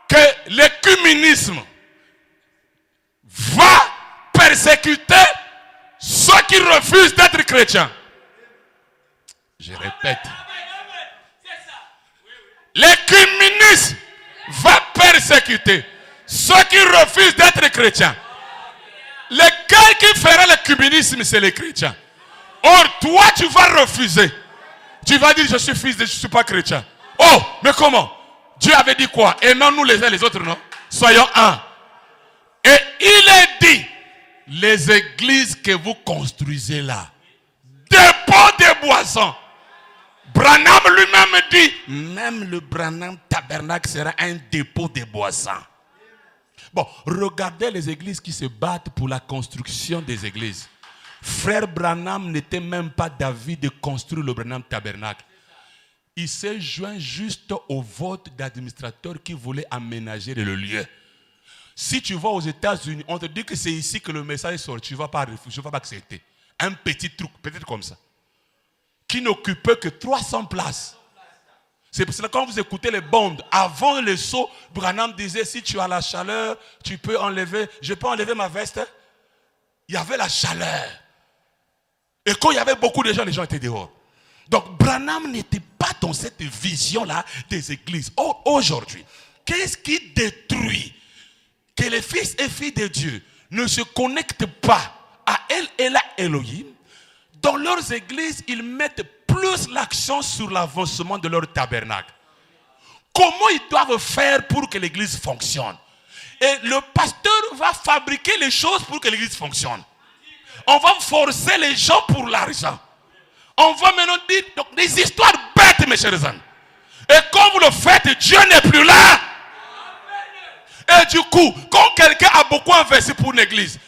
que l'écuménisme va persécuter ceux qui refusent d'être chrétiens. Je répète. L'écuménisme va persécuter ceux qui refusent d'être chrétiens. Lequel qui fera l'écuménisme, c'est les chrétiens. Or, toi, tu vas refuser. Tu vas dire, je suis fils de, je ne suis pas chrétien. Oh, mais comment? Dieu avait dit quoi? Aimons-nous les uns les autres, non? Soyons un. Et il est dit, les églises que vous construisez là, dépôt des boissons. Branham lui-même dit, même le Branham tabernacle sera un dépôt de boissons. Bon, regardez les églises qui se battent pour la construction des églises. Frère Branham n'était même pas d'avis de construire le Branham tabernacle. Il s'est joint juste au vote d'administrateurs qui voulaient aménager le lieu. Si tu vas aux États-Unis, on te dit que c'est ici que le message sort, tu ne vas pas refuser, tu ne vas pas accepter. Un petit truc, peut-être comme ça, qui n'occupait que 300 places. C'est pour cela que quand vous écoutez les bandes, avant le saut, Branham disait, si tu as la chaleur, tu peux enlever, je peux enlever ma veste. Il y avait la chaleur. Et quand il y avait beaucoup de gens, les gens étaient dehors. Donc Branham n'était pas dans cette vision-là des églises. Or, aujourd'hui, qu'est-ce qui détruit que les fils et filles de Dieu ne se connectent pas à El Ela Elohim? Dans leurs églises, ils mettent plus l'accent sur l'avancement de leur tabernacle. Comment ils doivent faire pour que l'église fonctionne? Et le pasteur va fabriquer les choses pour que l'église fonctionne. On va forcer les gens pour l'argent. On va maintenant dire donc, des histoires bêtes, mes chers amis. Et quand vous le faites, Dieu n'est plus là. Et du coup, quand quelqu'un a beaucoup investi pour une église,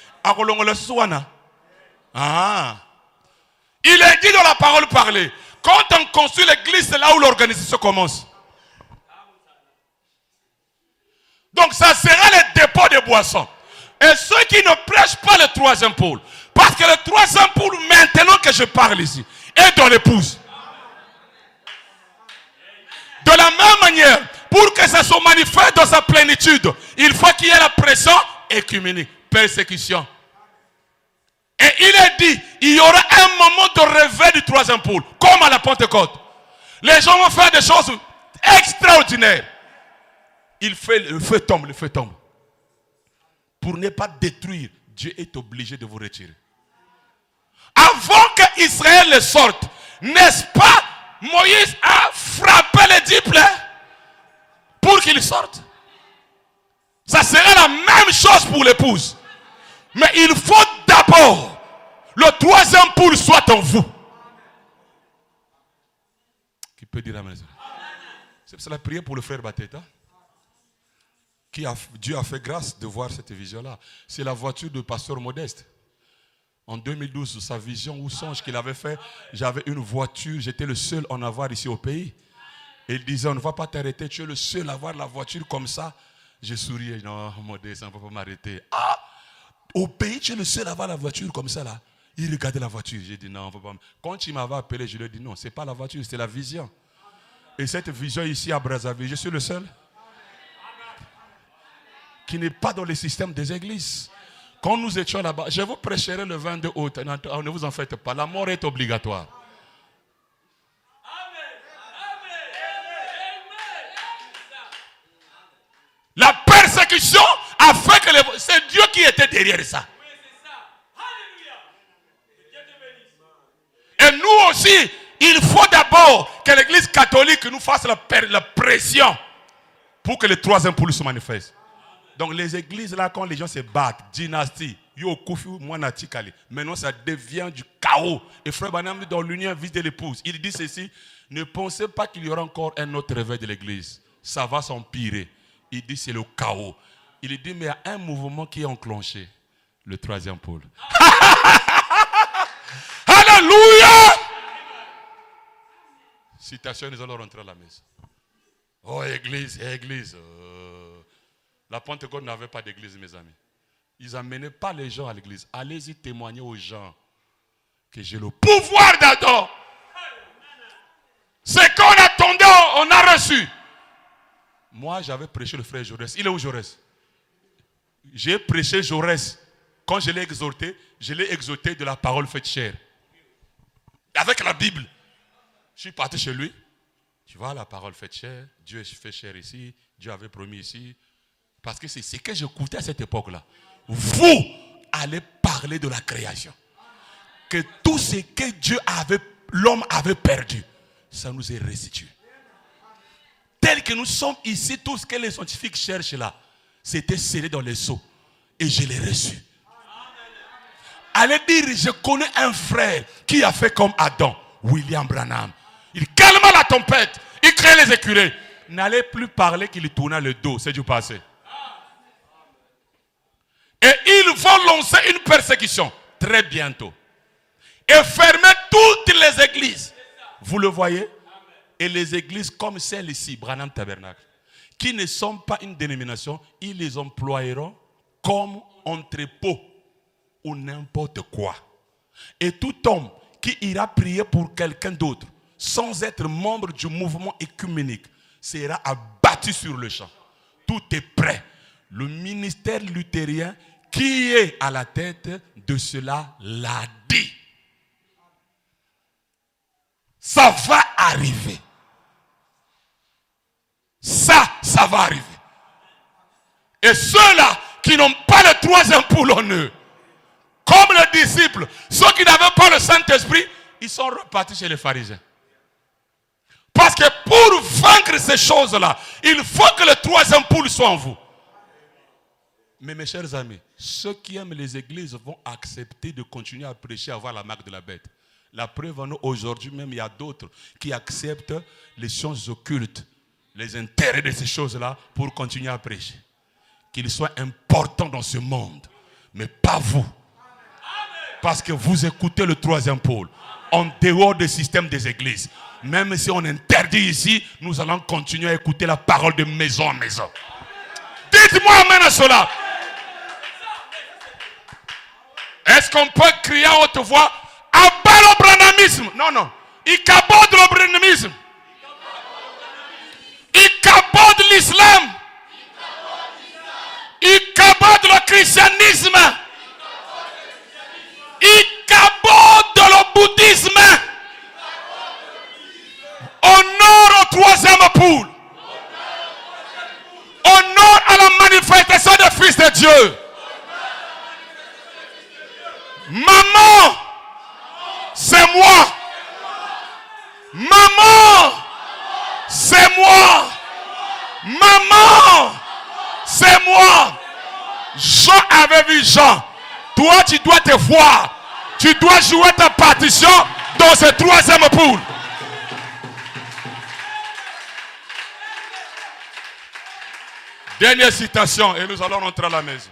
il est dit dans la parole parlée, quand on construit l'église, c'est là où l'organisation commence. Donc ça sera le dépôt de boissons. Et ceux qui ne prêchent pas le troisième pôle, parce que le troisième pôle, maintenant que je parle ici, est dans l'épouse. De la même manière, pour que ça se manifeste dans sa plénitude, il faut qu'il y ait la pression écuménique, persécution. Et il est dit, il y aura un moment de réveil du troisième pôle, comme à la Pentecôte. Les gens vont faire des choses extraordinaires. Le feu tombe, le feu tombe. Pour ne pas détruire, Dieu est obligé de vous retirer. Avant qu'Israël le sorte, n'est-ce pas, Moïse a frappé les 10 plaies pour qu'il sorte. Ça serait la même chose pour l'épouse. Mais il faut d'abord le troisième pôle soit en vous. Qui peut dire amen? C'est la prière pour le frère Bateta. Dieu a fait grâce de voir cette vision-là. C'est la voiture de pasteur Modeste. En 2012, sa vision ou songe qu'il avait fait, j'avais une voiture, j'étais le seul à en avoir ici au pays. Et il disait, on ne va pas t'arrêter, tu es le seul à avoir la voiture comme ça. Je souriais, non, Modeste, on ne peut pas m'arrêter. Ah, au pays, tu es le seul à avoir la voiture comme ça là. Il regardait la voiture, j'ai dit non, on ne peut pas. Quand il m'avait appelé, je lui ai dit non, ce n'est pas la voiture, c'est la vision. Et cette vision ici à Brazzaville, je suis le seul qui n'est pas dans le système des églises. Quand nous étions là-bas, je vous prêcherai le 22 août. Ne vous en faites pas. La mort est obligatoire. La persécution a fait que c'est Dieu qui était derrière ça. Et nous aussi, il faut d'abord que l'église catholique nous fasse la pression pour que le troisième pôle se manifeste. Donc les églises là, quand les gens se battent, dynastie, maintenant ça devient du chaos. Et Frère Branham dans l'union vis de l'épouse, il dit ceci, ne pensez pas qu'il y aura encore un autre réveil de l'église. Ça va s'empirer. Il dit c'est le chaos. Il dit mais il y a un mouvement qui est enclenché, le troisième pôle. Alléluia! Citation, nous allons rentrer à la maison. Oh église, église. La Pentecôte n'avait pas d'église, mes amis. Ils n'amenaient pas les gens à l'église. Allez-y témoigner aux gens que j'ai le pouvoir d'Adam. Ce qu'on attendait, on a reçu. Moi, j'avais prêché le frère Jaurès. Il est où Jaurès? J'ai prêché Jaurès. Quand je l'ai exhorté de la parole faite chair. Avec la Bible. Je suis parti chez lui. Tu vois, la parole faite chair. Dieu est fait chair ici. Dieu avait promis ici. Parce que c'est ce que j'écoutais à cette époque-là. Vous allez parler de la création. Que tout ce que l'homme avait perdu, ça nous est restitué. Tel que nous sommes ici, tout ce que les scientifiques cherchent là, c'était scellé dans les seaux. Et je l'ai reçu. Allez dire, je connais un frère qui a fait comme Adam, William Branham. Il calma la tempête, il créait les écureuils. N'allez plus parler qu'il tourna le dos, c'est du passé. Et ils vont lancer une persécution très bientôt. Et fermer toutes les églises. Vous le voyez? Et les églises comme celle-ci, Branham Tabernacle, qui ne sont pas une dénomination, ils les emploieront comme entrepôt ou n'importe quoi. Et tout homme qui ira prier pour quelqu'un d'autre, sans être membre du mouvement œcuménique, sera abattu sur le champ. Tout est prêt. Le ministère luthérien qui est à la tête de cela l'a dit. Ça va arriver. Ça va arriver. Et ceux-là qui n'ont pas le troisième poule en eux, comme les disciples, ceux qui n'avaient pas le Saint-Esprit, ils sont repartis chez les pharisiens. Parce que pour vaincre ces choses-là, il faut que le troisième poule soit en vous. Mais mes chers amis, ceux qui aiment les églises vont accepter de continuer à prêcher, à avoir la marque de la bête. La preuve en est aujourd'hui même, il y a d'autres qui acceptent les sciences occultes, les intérêts de ces choses-là pour continuer à prêcher. Qu'ils soient importants dans ce monde, mais pas vous. Parce que vous écoutez le troisième pôle, en dehors du système des églises. Même si on interdit ici, nous allons continuer à écouter la parole de maison en maison. Dites-moi amen à cela. Est-ce qu'on peut crier à haute voix, abat le branhamisme? Non, non. Il cabote le branhamisme. Il cabote l'islam. Il cabote le christianisme. Il cabote le bouddhisme. Honneur au troisième poule. Honneur à la manifestation des fils de Dieu. Maman, c'est moi. Maman, c'est moi. Maman, c'est moi. Jean avait vu Jean. Toi, tu dois te voir. Tu dois jouer ta partition dans ce troisième poule. Dernière citation et nous allons rentrer à la maison.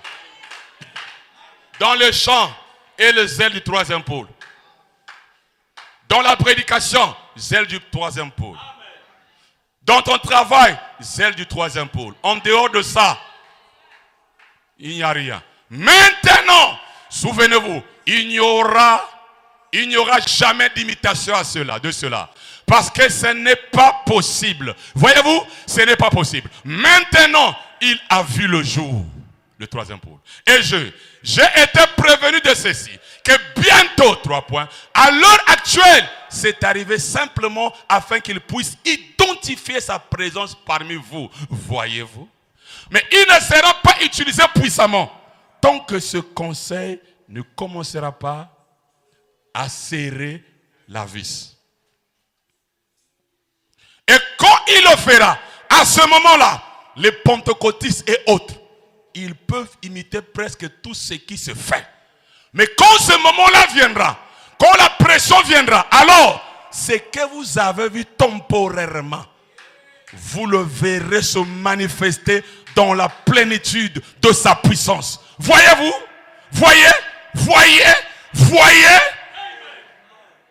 Dans le chant et le zèle du troisième pôle. Dans la prédication, zèle du troisième pôle. Dans ton travail, zèle du troisième pôle. En dehors de ça, il n'y a rien. Maintenant, souvenez-vous, il n'y aura jamais d'imitation à de cela. Parce que ce n'est pas possible. Voyez-vous, ce n'est pas possible. Maintenant, il a vu le jour, le troisième pôle. Et j'ai été prévenu de ceci, que bientôt, 3 points, à l'heure actuelle, c'est arrivé simplement afin qu'il puisse identifier sa présence parmi vous. Voyez-vous? Mais il ne sera pas utilisé puissamment tant que ce conseil ne commencera pas à serrer la vis. Et quand il le fera, à ce moment-là, les pentecôtistes et autres, ils peuvent imiter presque tout ce qui se fait. Mais quand ce moment-là viendra, quand la pression viendra, alors, ce que vous avez vu temporairement, vous le verrez se manifester dans la plénitude de sa puissance. Voyez-vous? Voyez?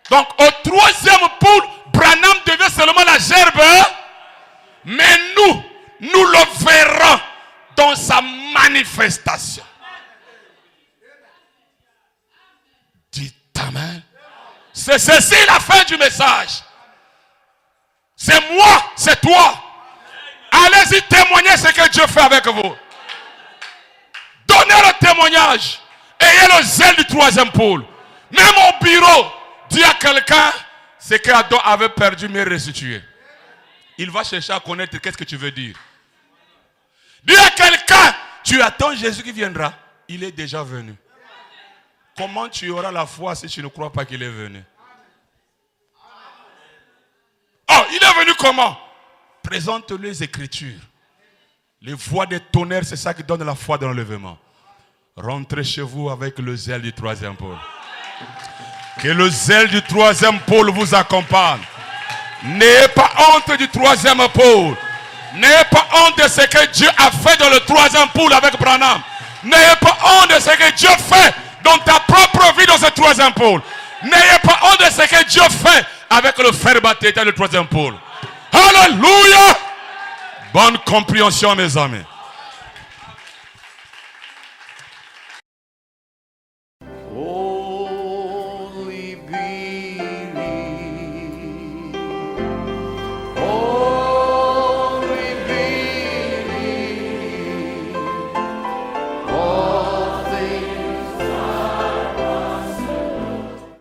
Donc, au troisième poule, Branham devient seulement la gerbe. Mais nous le verrons dans sa manifestation. Dites amen. C'est ceci la fin du message. C'est moi, c'est toi. Allez-y témoigner ce que Dieu fait avec vous. Donnez le témoignage. Ayez le zèle du troisième pôle. Même au bureau, dis à quelqu'un ce qu'Adam avait perdu mais restitué. Il va chercher à connaître qu'est-ce que tu veux dire. Dis à quelqu'un, tu attends Jésus qui viendra. Il est déjà venu. Comment tu auras la foi si tu ne crois pas qu'il est venu? Oh, il est venu comment? Présente les Écritures. Les voix des tonnerres, c'est ça qui donne la foi dans l'enlèvement. Rentrez chez vous avec le zèle du troisième pôle. Que le zèle du troisième pôle vous accompagne. N'ayez pas honte du troisième pôle. N'ayez pas honte de ce que Dieu a fait dans le troisième pôle avec Branham. N'ayez pas honte de ce que Dieu fait dans ta propre vie dans ce troisième pôle. N'ayez pas honte de ce que Dieu fait avec le fer battu dans le troisième pôle. Alléluia! Bonne compréhension, mes amis.